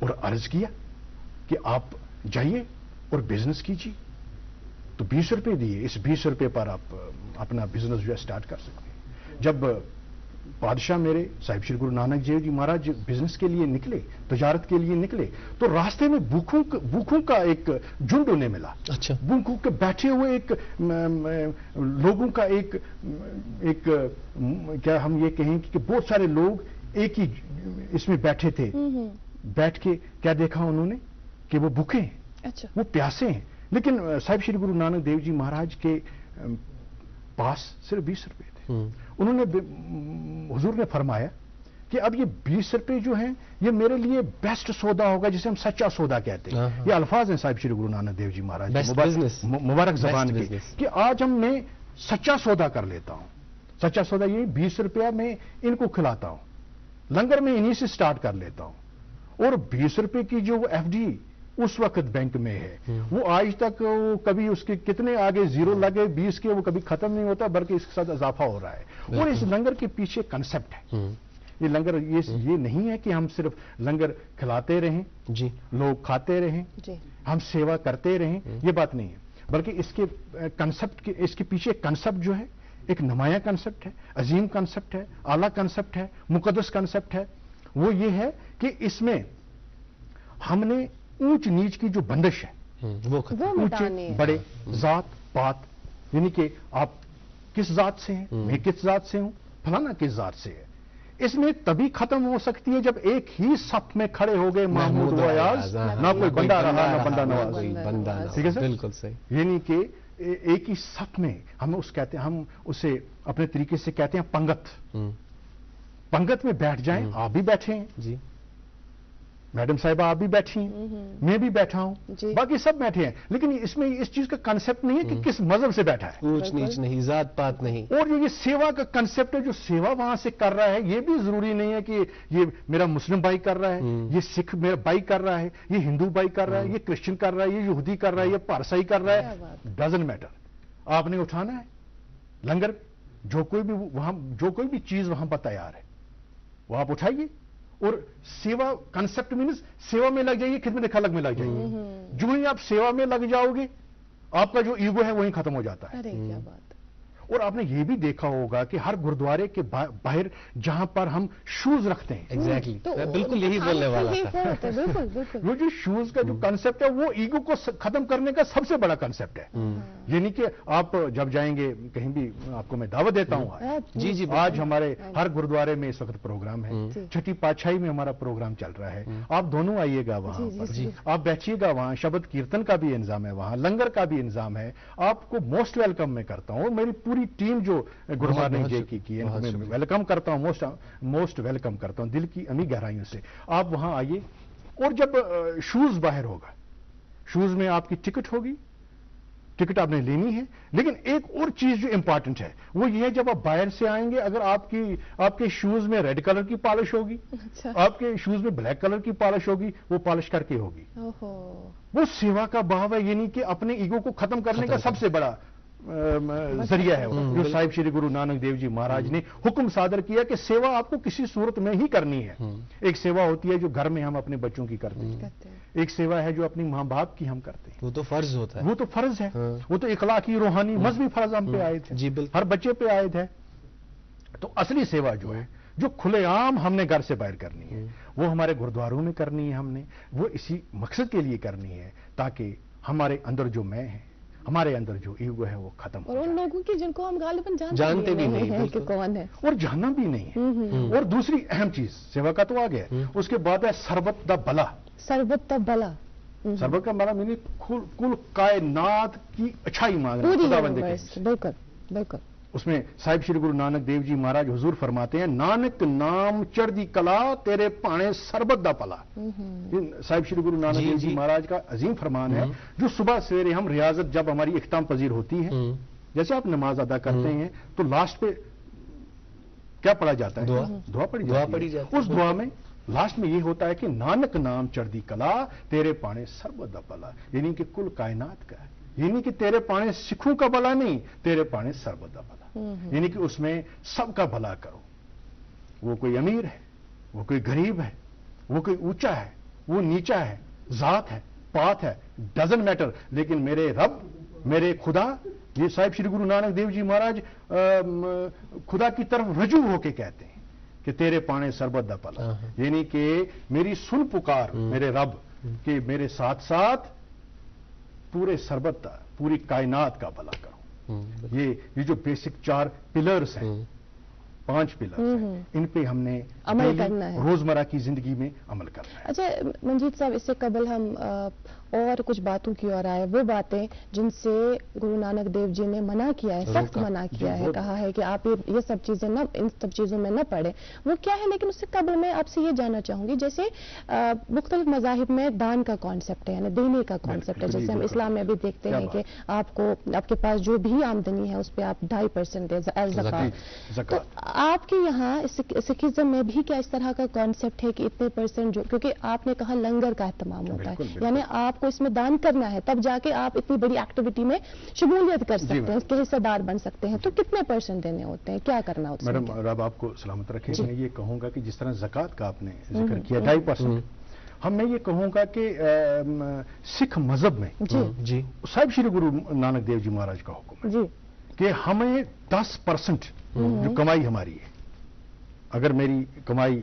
और अर्ज किया कि आप जाइए और बिजनेस कीजिए, तो 20 रुपए दिए। इस 20 रुपए पर आप अपना बिजनेस जो है स्टार्ट कर सकते हैं। जब बादशाह मेरे साहिब श्री गुरु नानक देव जी महाराज बिजनेस के लिए निकले, तिजारत के लिए निकले, तो रास्ते में भूखों का एक झुंड उन्हें मिला। अच्छा, भूखों के बैठे हुए एक लोगों का एक क्या हम ये कहें कि बहुत सारे लोग एक ही इसमें बैठे थे। बैठ के क्या देखा उन्होंने कि वो भूखे हैं, अच्छा, वो प्यासे हैं, लेकिन साहिब श्री गुरु नानक देव जी महाराज के पास सिर्फ 20 रुपए थे। उन्होंने हुजूर ने फरमाया कि अब ये 20 रुपए जो हैं ये मेरे लिए बेस्ट सौदा होगा, जिसे हम सच्चा सौदा कहते हैं। ये अल्फाज हैं साहिब श्री गुरु नानक देव जी महाराज के मुबारक जबान के कि आज हम मैं सच्चा सौदा कर लेता हूं। सच्चा सौदा ये 20 रुपया मैं इनको खिलाता हूं, लंगर में इन्हीं से स्टार्ट कर लेता हूं, और 20 रुपए की जो एफडी उस वक्त बैंक में है, वो आज तक वो कभी उसके कितने आगे जीरो लगे 20 के, वो कभी खत्म नहीं होता, बल्कि इसके साथ इजाफा हो रहा है। और इस लंगर के पीछे कंसेप्ट है। ये लंगर ये नहीं है कि हम सिर्फ लंगर खिलाते रहें जी, लोग खाते रहें जी, हम सेवा करते रहें, ये बात नहीं है, बल्कि इसके कंसेप्ट के, इसके पीछे कंसेप्ट जो है एक नुमाया कंसेप्ट है, अजीम कंसेप्ट है, आला कंसेप्ट है, मुकद्दस कंसेप्ट है। वो ये है कि इसमें हमने ऊंच नीच की जो बंदिश है वो ऊंचे बड़े जात पात, यानी कि आप किस जात से हैं, मैं किस जात से हूं, फलाना किस जात से है, इसमें तभी खत्म हो सकती है जब एक ही सफ में खड़े हो गए महमूद व अयाज, ना कोई बंदा रहा ना बंदा नवाज। ठीक है सर, बिल्कुल सही। यानी कि एक ही सफ में हम कहते हैं, हम उसे अपने तरीके से कहते हैं पंगत। पंगत में बैठ जाएं, आप भी बैठे हैं जी, मैडम साहिबा आप भी बैठी हैं, मैं भी बैठा हूं, बाकी सब बैठे हैं, लेकिन इसमें इस चीज का कंसेप्ट नहीं है कि किस मजहब से बैठा है, ऊंच नीच नहीं, जात पात नहीं। और ये सेवा का कंसेप्ट है, जो सेवा वहां से कर रहा है, ये भी जरूरी नहीं है कि ये मेरा मुस्लिम भाई कर रहा है, ये सिख मेरा भाई कर रहा है, ये हिंदू भाई कर रहा है, ये क्रिश्चियन कर रहा है, ये यहूदी कर रहा है, ये पारसाई कर रहा है, डजंट मैटर। आपने उठाना है लंगर, जो कोई भी चीज वहां पर तैयार है वो आप उठाइए, और सेवा कंसेप्ट मीन्स सेवा में लग जाइए, खिदमत खलक में लग जाइए। जो ही आप सेवा में लग जाओगे, आपका जो ईगो है वही खत्म हो जाता है। अरे क्या बात। और आपने ये भी देखा होगा कि हर गुरुद्वारे के बाहर जहां पर हम शूज रखते हैं, एग्जैक्टली, बिल्कुल यही बोलने वाला था। बिल्कुल बिल्कुल, वो जो शूज का जो कंसेप्ट है वो ईगो को खत्म करने का सबसे बड़ा कंसेप्ट है। यानी कि आप जब जाएंगे कहीं भी, आपको मैं दावत देता हूं जी जी, आज हमारे हर गुरुद्वारे में इस वक्त प्रोग्राम है, छठी पातशाही में हमारा प्रोग्राम चल रहा है, आप दोनों आइएगा वहां पर, आप बैठिएगा वहां, शब्द कीर्तन का भी इंतजाम है वहां, लंगर का भी इंतजाम है, आपको मोस्ट वेलकम मैं करता हूं। मेरी पूरी टीम जो गुरु नानक जी की है, मैं वेलकम करता हूं, मोस्ट वेलकम करता हूं दिल की अमी गहराइयों से। आप वहां आइए, और जब शूज बाहर होगा, शूज में आपकी टिकट होगी, टिकट आपने लेनी है, लेकिन एक और चीज जो इंपॉर्टेंट है वो ये है, जब आप बाहर से आएंगे, अगर आपके शूज में रेड कलर की पॉलिश होगी, आपके शूज में ब्लैक कलर की पॉलिश होगी, वो पॉलिश करके होगी। वो सेवा का भाव है, यानी कि अपने ईगो को खत्म करने का सबसे बड़ा जरिया है जो साहिब श्री गुरु नानक देव जी महाराज ने हुक्म सादर किया कि सेवा आपको किसी सूरत में ही करनी है। एक सेवा होती है जो घर में हम अपने बच्चों की करते हैं, एक सेवा है जो अपनी माँ बाप की हम करते हैं, वो तो फर्ज होता है, वो तो फर्ज है, वो तो इखलाकी रूहानी मजहबी फर्ज हम पे आयद है जी, हर बच्चे पे आयद है। तो असली सेवा जो है, जो खुलेआम हमने घर से बाहर करनी है, वो हमारे गुरुद्वारों में करनी है, हमने वो इसी मकसद के लिए करनी है ताकि हमारे अंदर जो मैं है, हमारे अंदर जो ईगो है वो खत्म हो और उन लोगों की जिनको हम गालिबन जानते भी नहीं है कि कौन है, और जानना भी नहीं है। और दूसरी अहम चीज सेवा का तो आ गया, उसके बाद है सरबत द बला। सरबत द बला, सरबत का हमारा मीनिंग कुल कायनात की अच्छाई मांग रहे हैं खुदावंद के लिए। बिल्कुल बिल्कुल। उसमें साहिब श्री गुरु नानक देव जी महाराज हुजूर फरमाते हैं, नानक नाम चढ़दी कला तेरे पाने सरबत दा पला। साहिब श्री गुरु नानक देव जी महाराज का अजीम फरमान है, जो सुबह सवेरे हम रियाजत जब हमारी इख्ताम पजीर होती है, जैसे आप नमाज अदा करते हैं तो लास्ट पे क्या पढ़ा जाता है? दुआ पढ़ी जाती है। उस दुआ में लास्ट में ये होता है कि नानक नाम चढ़दी कला तेरे पाने सरबत दा पला, यानी कि कुल कायनात का है, यानी कि तेरे पाने सिखों का भला नहीं, तेरे पाने सरबत दा भला, यानी कि उसमें सबका भला करो। वो कोई अमीर है, वो कोई गरीब है, वो कोई ऊंचा है, वो नीचा है, जात है, पात है, डजंट मैटर, लेकिन मेरे रब, मेरे खुदा, ये साहिब श्री गुरु नानक देव जी महाराज खुदा की तरफ रजू होके कहते हैं कि तेरे पाने सरबत दा भला, यानी कि मेरी सुन पुकार मेरे रब कि मेरे साथ साथ पूरे सरबत का, पूरी कायनात का भला करो। ये जो बेसिक 4 पिलर्स हैं, 5 पिलर्स हैं, इन पे हमने अमल करना है, रोजमर्रा की जिंदगी में अमल करना है। अच्छा मंजीत साहब, इससे कबल हम और कुछ बातों की ओर आए, वो बातें जिनसे गुरु नानक देव जी ने मना किया है, सख्त मना किया है, कहा है कि आप ये सब चीजें न, इन सब चीजों में न पड़े, वो क्या है? लेकिन उससे कबल मैं आपसे ये जानना चाहूंगी, जैसे मुख्तलिफ मज़ाहिब में दान का कॉन्सेप्ट है, यानी देने का कॉन्सेप्ट है, जैसे हम इस्लाम में भी देखते हैं कि आपके पास जो भी आमदनी है उस पर आप 2.5% दे ज़कात। तो आपके यहाँ सिखिज्म में भी क्या इस तरह का कॉन्सेप्ट है कि इतने परसेंट, जो क्योंकि आपने कहा लंगर का एहतमाम होता है, यानी आपको इसमें दान करना है, तब जाके आप इतनी बड़ी एक्टिविटी में शमूलियत कर सकते हैं, इसके हिस्सेदार बन सकते हैं, तो कितने % देने होते हैं, क्या करना होता है? मैडम रब आपको सलामत रखे। मैं ये कहूंगा कि जिस तरह ज़कात का आपने जिक्र किया 2.5%, मैं ये कहूंगा कि सिख मजहब में जी साहिब श्री गुरु नानक देव जी महाराज का हुक्म है कि हमें 10% जो कमाई हमारी है, अगर मेरी कमाई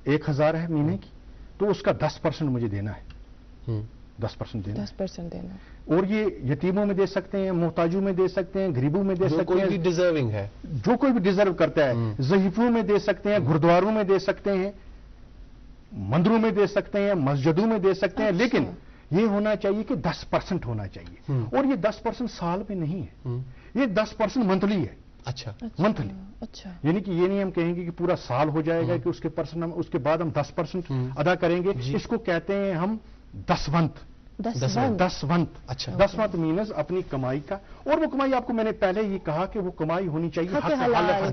1000 है महीने की, तो उसका 10% मुझे देना है, 10% देना, 10% देना। और ये यतीमों में दे सकते हैं, मोहताजों में दे सकते हैं, गरीबों में दे सकते हैं, जो कोई भी डिजर्विंग है, जो कोई भी डिजर्व करता है, ज़ईफों में दे सकते हैं, गुरुद्वारों में दे सकते हैं, मंदिरों में दे सकते हैं, मस्जिदों में दे सकते हैं, लेकिन ये होना चाहिए कि 10% होना चाहिए, और ये 10% साल में नहीं है, ये 10% मंथली है। अच्छा मंथली, अच्छा, यानी कि ये नहीं हम कहेंगे कि पूरा साल हो जाएगा कि उसके बाद हम 10% अदा करेंगे, इसको कहते हैं हम 10 वंत। 10 वंत। अच्छा, 10 वंत मीनस अपनी कमाई का, और वो कमाई आपको मैंने पहले ही कहा कि वो कमाई होनी चाहिए हक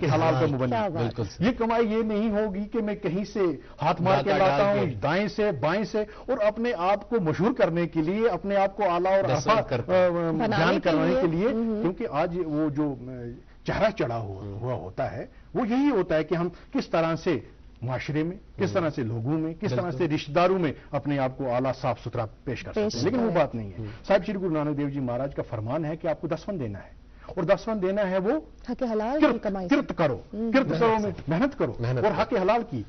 हलाल का मुबन्नी। ये कमाई ये नहीं होगी कि मैं कहीं से हाथ मार के लाता हूँ, दाएं से बाएं से, और अपने आप को मशहूर करने के लिए, अपने आप को आला और बयान करवाने के लिए, क्योंकि आज वो जो चेहरा चढ़ा हुआ होता है, वो यही होता है कि हम किस तरह से माशरे में, किस तरह से लोगों में, किस तरह से रिश्तेदारों में अपने आप को आला साफ सुथरा पेश कर सकते हैं, लेकिन वो बात नहीं है। साहिब श्री गुरु नानक देव जी महाराज का फरमान है कि आपको 10 देना है, और 10 देना है वो हक हलाल की कमाई, किरत करो में मेहनत करो, और हक हलाल की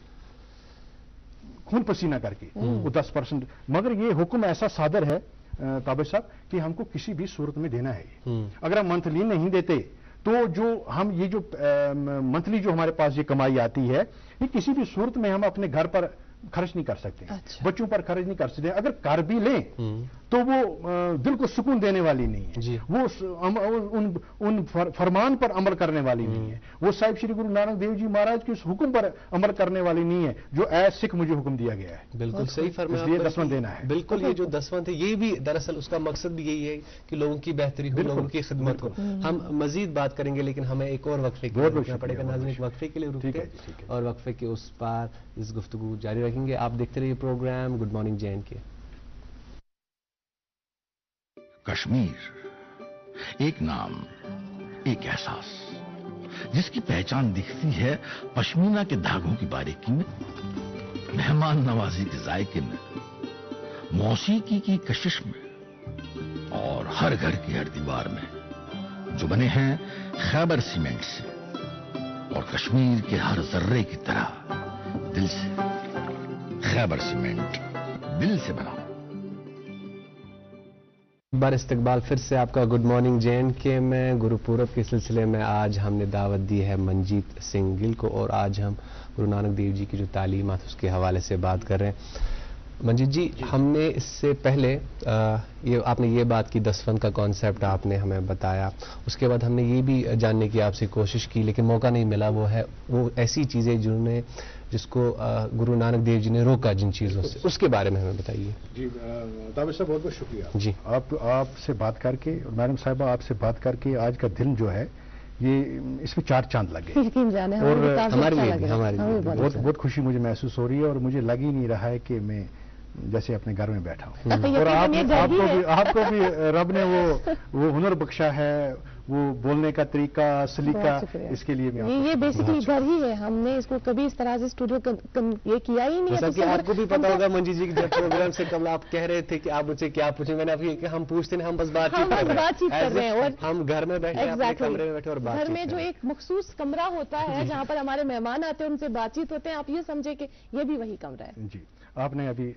खून पसीना करके वो 10%। मगर ये हुक्म ऐसा सादर है काबिल साहब कि हमको किसी भी सूरत में देना है। अगर हम मंथली नहीं देते तो जो हम ये जो मंथली जो हमारे पास ये कमाई आती है, ये किसी भी सूरत में हम अपने घर पर खर्च नहीं कर सकते, अच्छा, बच्चों पर खर्च नहीं कर सकते। अगर कर भी लें तो वो दिल को सुकून देने वाली नहीं है, वो उन फरमान पर अमल करने वाली नहीं है, वो साहिब श्री गुरु नानक देव जी महाराज के उस हुक्म पर अमल करने वाली नहीं है जो ऐ सिख मुझे हुक्म दिया गया है। बिल्कुल सही फरमाया, इसलिए 10 देना है। बिल्कुल, ये जो 10 है ये भी दरअसल उसका मकसद भी यही है कि लोगों की बेहतरी हो, लोगों की खिदमत हो। हम मजीद बात करेंगे, लेकिन हमें एक और वक्फे के लिए रुकना पड़ेगा। नाज़रीन, एक वक्फे के लिए रुकते हैं और वक्फे के उस पार इस गुफ्तगू जारी रखेंगे। आप देखते रहिए program good morning JNK। Kashmir एक नाम, एक एहसास, जिसकी पहचान दिखती है पश्मीना के धागों की बारीकी में, मेहमान नवाजी के जायके में, मौसीकी की कशिश में, और हर घर की हर दीवार में, जो बने हैं खैबर सीमेंट से, और कश्मीर के हर जर्रे की तरह दिल से। खैबर सीमेंट, दिल से बना। बार इस्तकबाल फिर से आपका गुड मॉर्निंग JNK में। गुरुपूरब के सिलसिले में आज हमने दावत दी है मंजीत सिंह गिल को, और आज हम गुरु नानक देव जी की जो तालीमात उसके हवाले से बात कर रहे हैं। मंजीत जी, हमने इससे पहले ये आपने ये बात की 10 फन का कॉन्सेप्ट आपने हमें बताया, उसके बाद हमने ये भी जानने की आपसे कोशिश की लेकिन मौका नहीं मिला, वो ऐसी चीज़ें जिसको गुरु नानक देव जी ने रोका जिन चीज़ों से, उसके बारे में हमें बताइए। जी दाविद साहब बहुत बहुत शुक्रिया जी। आपसे बात करके, मैडम साहिबा आपसे बात करके आज का दिन जो है ये इसमें 4 चांद लग गए यकीन जाने और हमारे लिए भी बहुत खुशी मुझे महसूस हो रही है और मुझे लग ही नहीं रहा है कि मैं जैसे अपने घर में बैठा हूँ। और आपको भी रब ने वो हुनर बख्शा है, वो बोलने का तरीका, सलीका, इसके लिए मैं ये बेसिकली घर ही है। हमने इसको कभी इस तरह से स्टूडियो ये किया ही नहीं है। कि आपको भी पता होगा मंजीत जी, जब प्रोग्राम से कल आप कह रहे थे कि आप मुझसे क्या पूछें, मैंने आपको कि हम पूछते नहीं, हम बस बातचीत कर रहे हैं और हम घर में बैठे अपने कमरे में बैठे और बातचीत घर में जो एक मखसूस कमरा होता है जहाँ पर हमारे मेहमान आते हैं, उनसे बातचीत होते हैं, आप ये समझे कि ये भी वही कमरा है। जी, आपने अभी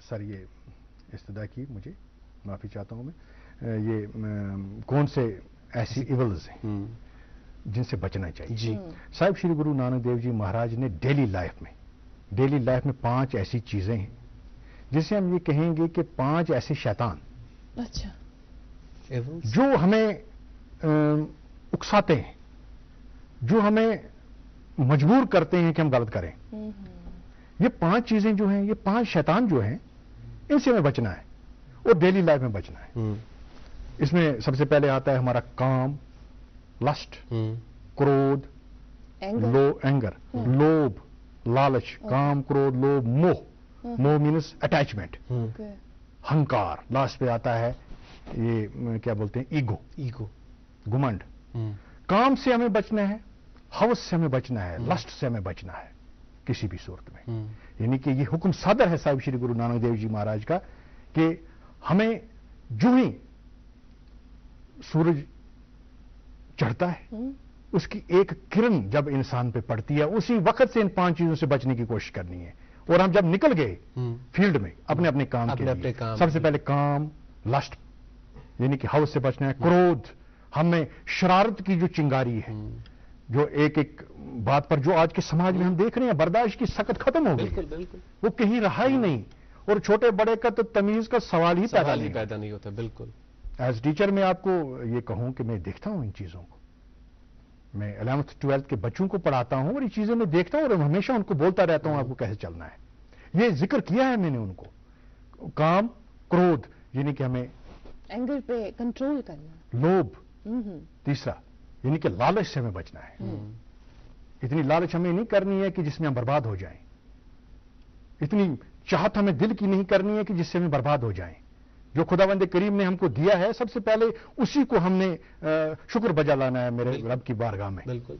सर ये इस्तदा की, मुझे माफी चाहता हूँ मैं, ये कौन से ऐसी इवल्स हैं जिनसे बचना चाहिए। जी साहिब श्री गुरु नानक देव जी महाराज ने डेली लाइफ में 5 ऐसी चीजें हैं जिसे हम ये कहेंगे कि 5 ऐसे शैतान, अच्छा, जो हमें उकसाते हैं, जो हमें मजबूर करते हैं कि हम गलत करें। ये 5 चीजें जो हैं, ये 5 शैतान जो हैं, इनसे हमें बचना है और डेली लाइफ में बचना है। इसमें सबसे पहले आता है हमारा काम, लस्ट, क्रोध, एंगर, लोभ, लालच, काम, क्रोध, लोभ, मोह मीन्स अटैचमेंट, हंकार, लास्ट पे आता है ये क्या बोलते हैं, ईगो, घुमंड। काम से हमें बचना है, हवस से हमें बचना है, लस्ट से हमें बचना है किसी भी सूरत में। यानी कि ये हुक्म सादर है साहिब श्री गुरु नानक देव जी महाराज का कि हमें जो ही सूरज चढ़ता है उसकी एक किरण जब इंसान पे पड़ती है, उसी वक्त से इन 5 चीजों से बचने की कोशिश करनी है। और हम जब निकल गए फील्ड में अपने अपने काम के लिए, सबसे पहले काम, लस्ट यानी कि हवस से बचना है, क्रोध, हमें शरारत की जो चिंगारी है, जो एक एक बात पर जो आज के समाज में हम देख रहे हैं, बर्दाश्त की सख्त खत्म हो गई, वो कहीं रहा ही नहीं। और छोटे बड़े का तो तमीज का सवाल ही पैदा नहीं होता। बिल्कुल। एज टीचर मैं आपको ये कहूं कि मैं देखता हूं इन चीजों को, मैं 11th 12th के बच्चों को पढ़ाता हूं और ये चीजें मैं देखता हूं और हमेशा उनको बोलता रहता हूं आपको कैसे चलना है। ये जिक्र किया है मैंने उनको, काम, क्रोध यानी कि हमें एंगर पे कंट्रोल करना, लोभ, तीसरा यानी कि लालच से हमें बचना है। इतनी लालच हमें नहीं करनी है कि जिसमें हम बर्बाद हो जाएं, इतनी चाहत हमें दिल की नहीं करनी है कि जिससे हमें बर्बाद हो जाएं। जो खुदावंद करीम ने हमको दिया है, सबसे पहले उसी को हमने शुक्र बजा लाना है मेरे रब की बारगाह में। बिल्कुल।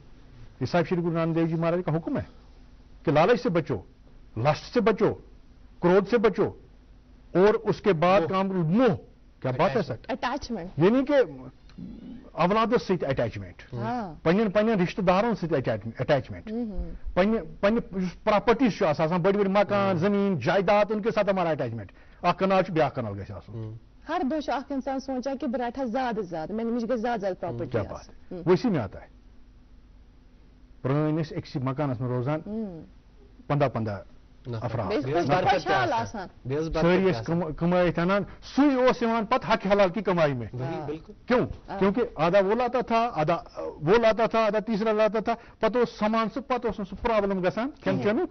ये साहिब श्री गुरु नानक देव जी महाराज का हुक्म है कि लालच से बचो, लस्ट से बचो, क्रोध से बचो और उसके बाद काम, मोह, क्या बात है सर, अटैचमेंट यानी कि औलादों से अटैचमेंट, पन्न रिश्तेदारों से अटैचमेंट, प्रॉपर्टीज बड़ी बड़ी मकान, जमीन, जायदाद, उनके साथ हमारा अटैचमेंट। कनाल ब्याह कनाल गई हर दोष इंसान सोचा कि बराठा ज्यादा मैंने मुझे ज्यादा प्रॉपर्टी, क्या बात है, वो इसी में आता है। पुराने एक मकान में रोजान 15 अफराद कमाई था, सुई पत हक हलाल की कमाई में। क्यों? क्योंकि आधा वो लाता था, आधा वो लाता था, आधा तीसरा लाता था, पतो सामान से पतो प्रॉब्लम गसान खेन चनुक।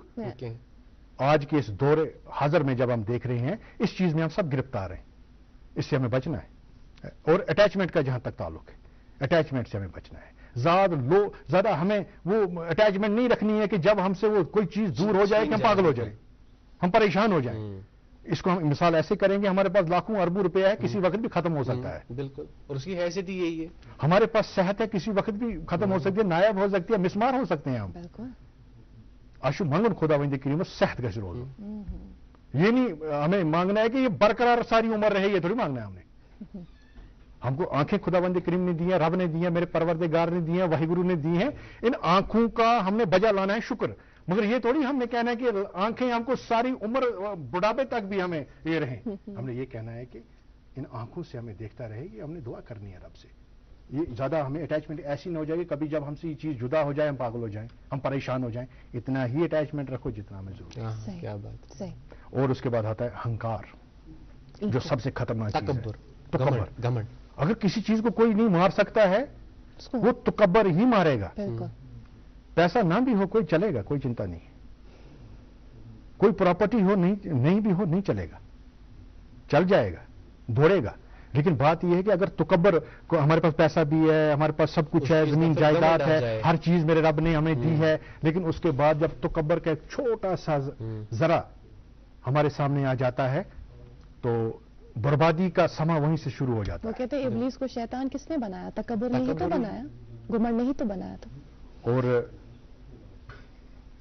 आज के इस दौरे हाजिर में जब हम देख रहे हैं, इस चीज में हम सब गिरफ्तार हैं, इससे हमें बचना है। और अटैचमेंट का जहां तक ताल्लुक है, अटैचमेंट से हमें बचना है। ज्यादा हमें वो अटैचमेंट नहीं रखनी है कि जब हमसे वो कोई चीज दूर हो जाए कि हम पागल हो जाए, हम परेशान हो जाए। इसको हम मिसाल ऐसे करेंगे, हमारे पास लाखों अरबों रुपया है, किसी वक्त भी खत्म हो सकता है। बिल्कुल। और उसकी हैसियत ही यही है। हमारे पास सेहत है, किसी वक्त भी खत्म हो सकती है, नायाब हो सकती है, मिसमार हो सकते हैं हम। आशु मंगन खुदावंद करीम सेहत का रोज, ये नहीं हमें मांगना है कि ये बरकरार सारी उम्र रहे, ये थोड़ी मांगना है हमने। हमको आंखें खुदावंद करीम ने दी हैं, रब ने दी हैं, मेरे परवरदिगार ने दी हैं, वाहिगुरु ने दी हैं। इन आंखों का हमने बजा लाना है शुक्र। मगर ये थोड़ी हमने कहना है कि आंखें हमको सारी उम्र बुढ़ापे तक भी हमें ये रहे। हमने ये कहना है कि इन आंखों से हमें देखता रहे, ये हमने दुआ करनी है रब से। ये ज्यादा हमें अटैचमेंट ऐसी ना हो जाए कभी जब हमसे ये चीज जुदा हो जाए हम पागल हो जाएं, हम परेशान हो जाएं। इतना ही अटैचमेंट रखो जितना हमें जरूरत है। क्या बात। सही। और उसके बाद आता है अहंकार, जो सबसे खतरनाक चीज है। तकब्बुर, घमंड। अगर किसी चीज को कोई नहीं मार सकता है वो तकब्बर ही मारेगा। बिल्कुल। पैसा ना भी हो कोई चलेगा, कोई चिंता नहीं। कोई प्रॉपर्टी हो नहीं भी हो नहीं चलेगा, चल जाएगा, दौड़ेगा। लेकिन बात यह है कि अगर तकब्बर को, हमारे पास पैसा भी है, हमारे पास सब कुछ है, जमीन जायदाद है, हर चीज मेरे रब ने हमें दी है, लेकिन उसके बाद जब तकब्बर का एक छोटा सा जरा हमारे सामने आ जाता है तो बर्बादी का समा वहीं से शुरू हो जाता वो है। कहते हैं इब्लीस को शैतान किसने बनाया? तकब्बुर ने ही तो बनाया, घमंड ने ही तो बनाया था। और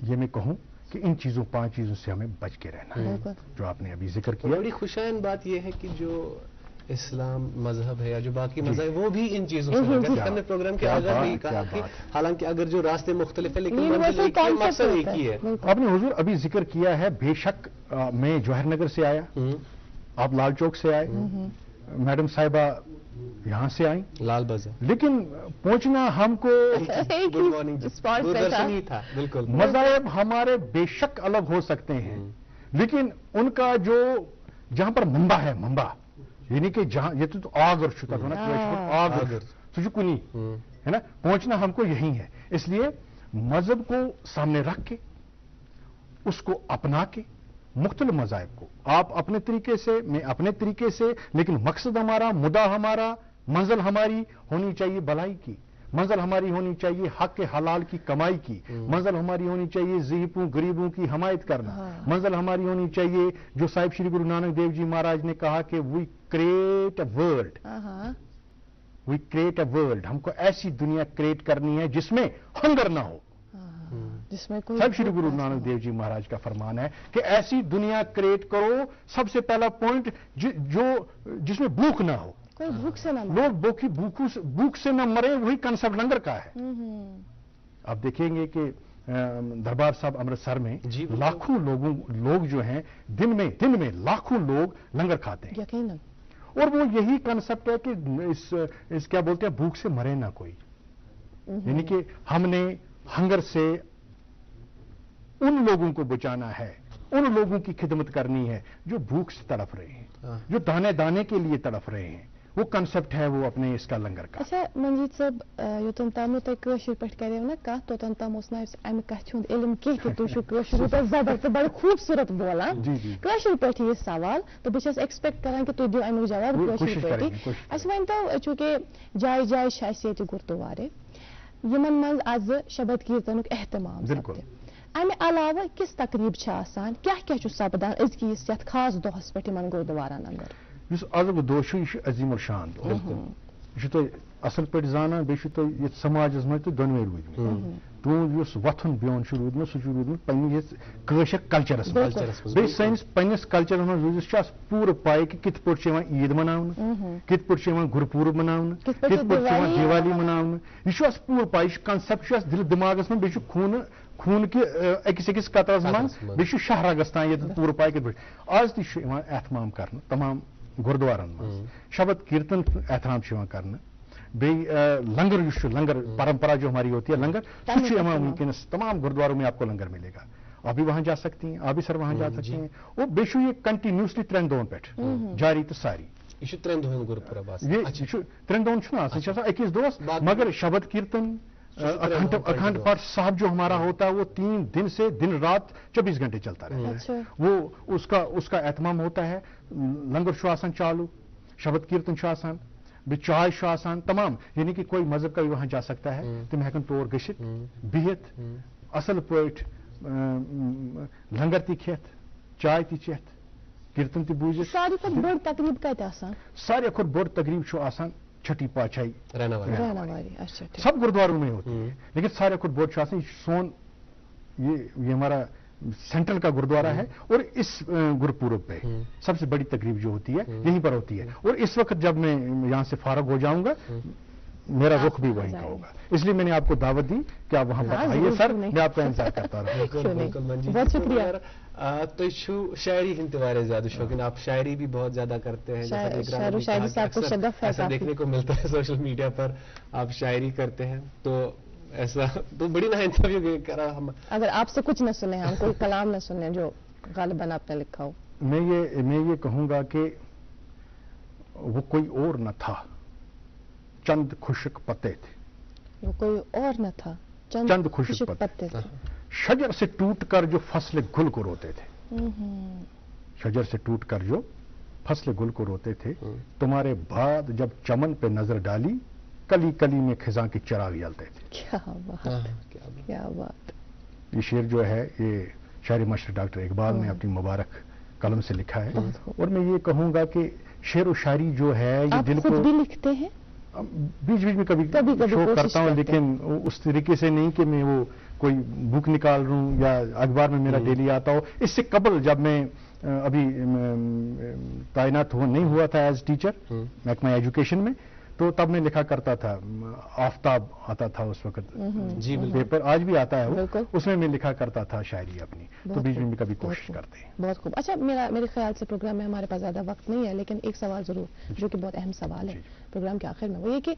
ये मैं कहूं कि इन चीजों, 5 चीजों से हमें बच के रहना है, बिल्कुल। जो आपने अभी जिक्र किया। बड़ी खुशाइन बात यह है कि जो इस्लाम मजहब है या जो बाकी मजहब है वो भी इन चीजों से है। जैसे हमने प्रोग्राम के आगाज में ही कहा कि हालांकि अगर जो रास्ते मुख्तलिफ है लेकिन मंजिल एक ही है, मकसद एक ही है। आपने हुजूर अभी जिक्र किया है, बेशक मैं जवाहर नगर से आया, आप लाल चौक से आए, मैडम साहिबा यहां से आई, लाल बाजार, लेकिन पहुंचना हमको गुड मॉर्निंग दूरदर्शन ही था। बिल्कुल। मज़ाहिब हमारे बेशक अलग हो सकते हैं, लेकिन उनका जो जहां पर मंबा है, मंबा यानी कि जहां ये तो आग और शुतर हो ना, आग सुजुकुनी है ना, पहुंचना हमको यही है। इसलिए मजहब को सामने रख के, उसको अपना के, मुख्तलिफ मज़ाहिब को आप अपने तरीके से, मैं अपने तरीके से, लेकिन मकसद हमारा, मुद्दा हमारा, मंजिल हमारी होनी चाहिए भलाई की, मंजिल हमारी होनी चाहिए हक के हलाल की कमाई की, मंजिल हमारी होनी चाहिए ज़ईफ़ों गरीबों की हिमायत करना, मंजिल हमारी होनी चाहिए जो साहिब श्री गुरु नानक देव जी महाराज ने कहा कि we create a world, we create a world, हमको ऐसी दुनिया क्रिएट करनी है जिसमें हंगर ना हो, जिसमें कोई साहिब श्री गुरु नानक देव जी महाराज का फरमान है कि ऐसी दुनिया क्रिएट करो, सबसे पहला पॉइंट जिसमें भूख ना हो, कोई भूख से ना लोग भूख से न मरे, वही कंसेप्ट लंगर का है। आप देखेंगे कि दरबार साहब अमृतसर में लाखों लोग जो हैं दिन में लाखों लोग लंगर खाते हैं, यकीनन। और वो यही कंसेप्ट है कि इस क्या बोलते हैं, भूख से मरे ना कोई, यानी कि हमने हंगर से उन लोगों को बचाना है, उन लोगों की खिदमत करनी है जो भूख से तड़प रहे हैं, जो दाने दाने के लिए तड़प रहे हैं। वो कंसेप्ट है वो अपने इसका लंगर का। अच्छा मंजीत साहब, योतन ताम तुम कशर पे करो ना कत तोतन तम अमि कथ इलम कह तुम कशर जबर तो बड़े खूबसूरत बोलान कशर पे यह सवाल, तो बहुत एक्सपेक्ट करान कि तुम दो अमुक जवाब कशर पे। अस वन तो चूंकि जाय जाय ये गुरुद्वारे यमन मज आज शबद कीर्तन एहतमाम सपदे, अमे अलावा किस तकरीब क्या सपदान अजकिस यथ खास दोहस पे गुरुद्वारन अंदर? अजुक दोह यह अजीम शान यह तुम असल पे जाना, बे तो समाज मज तो दोनवे रूदम तुज वथन बिहन रूदम सह रूदम पशर कल्चरस बे सैनिस पन्नस कल्चरस मज रूजिस पूरा पाए कि कित पे ईद मनावन, कित पे गुरपूर्व मनावन, कित पे दिवाली मनावन, यह पूरा पाए, यह कंसेप्ट दिल दिमागस में, बे खून के अकिस कतरस मज, बे शहरगस तान ये पूरा पाए कि आज एहतमाम कर तमाम गुरुद्वारन मज शबद कीर्तन एहतराम कर, लंगर लंगर परंपरा जो हमारी होती है लंगर वनकस तमाम गुरुद्वारों में आपको लंगर मिलेगा। आप भी वहां जा सकती हैं, आप भी सर वहां जा सकते हैं। वो बेशु ये कंटिन्यूसली 3 दोन पे जारी तो सारी यह 3 दोहन गुरुपुरब ये 3 दोन अकिस दोस, मगर शबद कीर्तन अखंड पाठ साहब जो हमारा होता है वो 3 दिन से दिन रात 24 घंटे चलता रहता है। वो उसका एहतमाम होता है, लंगर आसान चालू, शबद कीर्तन आसान, चाय आसान, तमाम, यानी कि कोई मजहब का भी वहां जा सकता है, तुम हेकन तौर गशित बिहत असल पट लंगर ती खेत, चाय ती चेत, कीर्तन ती बूझ। सारी बड़ तकरीब कत सारे खुद बड़ तकरीब छठी छठी पातशाही सब गुरुद्वारों में होती है, लेकिन सारे खुद बोर्ड शासन सोन ये हमारा सेंट्रल का गुरुद्वारा है, और इस गुरुपूरब पे सबसे बड़ी तकरीब जो होती है यहीं पर होती है। और इस वक्त जब मैं यहाँ से फारग हो जाऊंगा मेरा रुख भी वहीं का होगा, इसलिए मैंने आपको दावत दी कि आप वहां पर आइए सर, मैं आपका इंतजार करता रहा। बहुत शुक्रिया। तो शायरी हिंदी वाले ज्यादा शौकीन, आप शायरी भी बहुत ज्यादा करते हैं, ऐसा देखने को मिलता है सोशल मीडिया पर, आप शायरी करते हैं, तो ऐसा तो बड़ी ना इंटरव्यू करा हम, अगर आपसे कुछ न सुने, हम कोई कलाम न सुने जो गालिबन आपने लिखा हो। मैं ये कहूंगा कि वो कोई और न था, चंद खुशक पत्ते थे। वो कोई और न था, चंद खुशक पत्ते थे। शजर से टूटकर जो फसले गुल को रोते थे, शजर से टूटकर जो फसले गुल को रोते थे, तुम्हारे बाद जब चमन पे नजर डाली, कली कली में खिजां की चिराग जलते थे। क्या बात, क्या बात। ये शेर जो है ये शायरी मशर डॉक्टर इकबाल ने अपनी मुबारक कलम से लिखा है। और मैं ये कहूंगा कि शेर व शायरी जो है ये दिल को, खुद भी लिखते हैं? बीच बीच में कभी शो करता हूँ, लेकिन उस तरीके से नहीं कि मैं वो कोई बुक निकाल लूं या अखबार में मेरा डेली आता हो। इससे कबल जब मैं अभी तैनात नहीं हुआ था एज टीचर महकमा एजुकेशन में, तो तब मैं लिखा करता था। आफ्ताब आता था उस वक्त जी पेपर, आज भी आता है वो, उसमें मैं लिखा करता था शायरी अपनी। तो बीच में कभी कोशिश करते हैं। बहुत खूब। अच्छा, मेरे ख्याल से प्रोग्राम में हमारे पास ज्यादा वक्त नहीं है, लेकिन एक सवाल जरूर जो कि बहुत अहम सवाल है प्रोग्राम के आखिर में, वो ये कि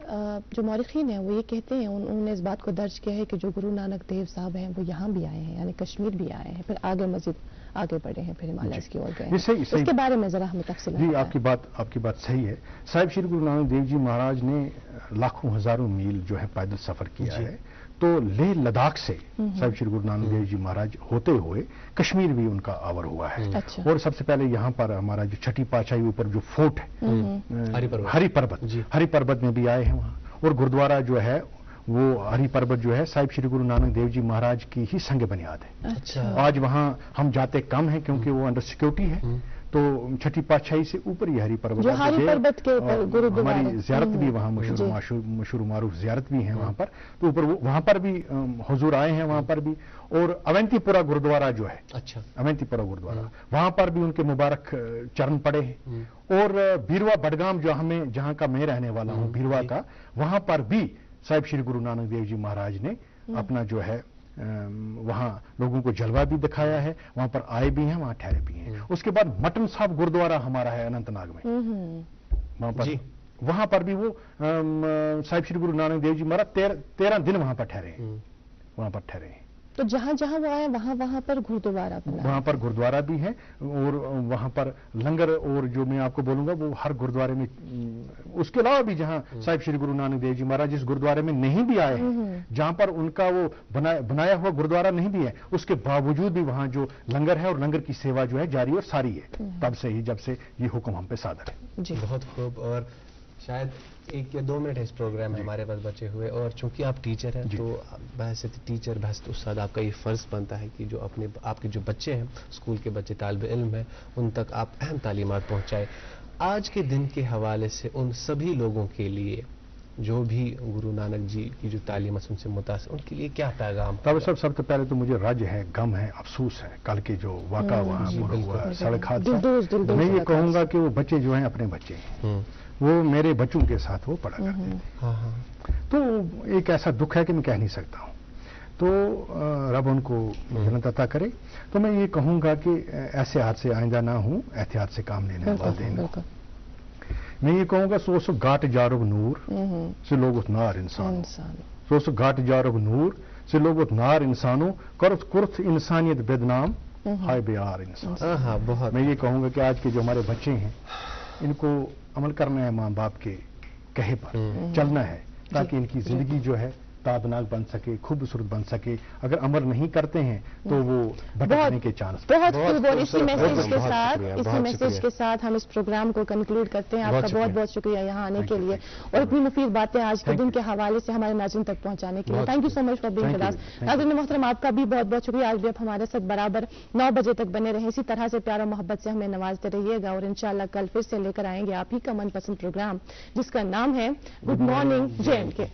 जो मौरिखीन हैं वो ये कहते हैं, उन्होंने इस बात को दर्ज किया है कि जो गुरु नानक देव साहब हैं वो यहाँ भी आए हैं, यानी कश्मीर भी आए हैं, फिर आगे मजीद आगे बढ़े हैं, फिर हिमालय की ओर गए हैं। इसके बारे में जरा हमें तफसील। जी, आपकी बात सही है। साहिब श्री गुरु नानक देव जी महाराज ने लाखों हजारों मील जो है पैदल सफर किया है। तो लेह लद्दाख से साहिब श्री गुरु नानक देव जी महाराज होते हुए कश्मीर भी उनका आवर हुआ है। अच्छा। और सबसे पहले यहाँ पर हमारा जो छठी पातशाही ऊपर जो फोर्ट है हरि पर्वत में भी आए हैं वहाँ। और गुरुद्वारा जो है वो हरि पर्वत जो है साहिब श्री गुरु नानक देव जी महाराज की ही संग बुनियाद है। अच्छा। आज वहाँ हम जाते कम हैं क्योंकि वो अंडर सिक्योरिटी है। तो छठी पातशाही से ऊपर ही हरि पर्वत, हरि पर्वत के ऊपर गुरुद्वारा, हमारी जियारत भी वहाँ मशहूर मारूफ जियारत भी है वहाँ पर। तो ऊपर वहाँ पर भी हुजूर आए हैं वहाँ पर भी। और अवंतीपुरा गुरुद्वारा जो है, अच्छा, अवंतीपुरा गुरुद्वारा, वहाँ पर भी उनके मुबारक चरण पड़े हैं। और बीरवा बडगाम जो जहाँ का मैं रहने वाला हूँ, बीरवा का, वहाँ पर भी साहिब श्री गुरु नानक देव जी महाराज ने अपना जो है वहाँ लोगों को जलवा भी दिखाया है, वहाँ पर आए भी हैं, वहाँ ठहरे भी हैं। उसके बाद मटन साहब गुरुद्वारा हमारा है अनंतनाग में, वहाँ पर भी वो साहिब श्री गुरु नानक देव जी महाराज 13 दिन वहाँ पर ठहरे हैं, वहाँ पर ठहरे हैं। तो जहाँ जहाँ वो आए वहाँ पर गुरुद्वारा बना, वहाँ पर गुरुद्वारा भी है। और वहाँ पर लंगर, और जो मैं आपको बोलूंगा वो हर गुरुद्वारे में, उसके अलावा भी जहाँ साहिब श्री गुरु नानक देव जी महाराज जिस गुरुद्वारे में नहीं भी आए हैं, जहाँ पर उनका वो बनाया हुआ गुरुद्वारा नहीं भी है, उसके बावजूद भी वहाँ जो लंगर है और लंगर की सेवा जो है जारी और सारी है, तब से ही जब से ये हुक्म हम पे सादर है। जी, बहुत खूब। और शायद 1 या 2 मिनट है इस प्रोग्राम में हमारे पास बचे हुए, और चूंकि आप टीचर हैं तो बहस टीचर बहस उस्ताद आपका ये फर्ज बनता है कि जो आपके जो बच्चे हैं, स्कूल के बच्चे, तालिब इल्म हैं, उन तक आप अहम तालीमात पहुंचाएं। आज के दिन के हवाले से उन सभी लोगों के लिए जो भी गुरु नानक जी की जो तालीमत उनसे मुतासिर, उनके लिए क्या पैगाम? तब सबसे पहले तो मुझे रज है, गम है, अफसोस है कल के जो वाक़ा वहाँ हुआ सड़क हादसा। मैं ये कहूँगा कि वो बच्चे जो हैं अपने बच्चे हैं, वो मेरे बच्चों के साथ वो पढ़ा करते थे। तो एक ऐसा दुख है कि मैं कह नहीं सकता हूँ। तो रब उनको जन्नत अता करे। तो मैं ये कहूँगा कि ऐसे हादसे आइंदा ना हूँ, एहतियात से काम लेने वाले। मैं ये कहूँगा सोच गाट जारोग नूर से लोग नार इंसान, सोच गाट जारोग नूर से लोग नार इंसानों, कुर्थ इंसानियत बेदनाम हाय बेयार इंसान। बहुत मैं ये कहूँगा कि आज के जो हमारे बच्चे हैं, इनको अमल करना है, माँ बाप के कहे पर चलना है, ताकि इनकी जिंदगी जो है ताबनाक बन सके, खूबसूरत बन सके। अगर अमल नहीं करते हैं तो वो भटकने के चांस। बहुत इसी मैसेज के साथ हम इस प्रोग्राम को कंक्लूड करते हैं। आपका बहुत बहुत शुक्रिया यहाँ आने के लिए और इतनी मुफीद बातें आज के दिन के हवाले से हमारे नाज़रीन तक पहुँचाने के लिए। Thank you so much for being with us. नाज़रीन मोहतरम, आपका भी बहुत बहुत शुक्रिया। आज भी आप हमारे साथ बराबर 9 बजे तक बने रहे, इसी तरह से प्यार और मोहब्बत से हमें नवाजते रहिएगा। और इंशाल्लाह कल फिर से लेकर आएंगे आप ही का मनपसंद प्रोग्राम, जिसका नाम है गुड मॉर्निंग JNK।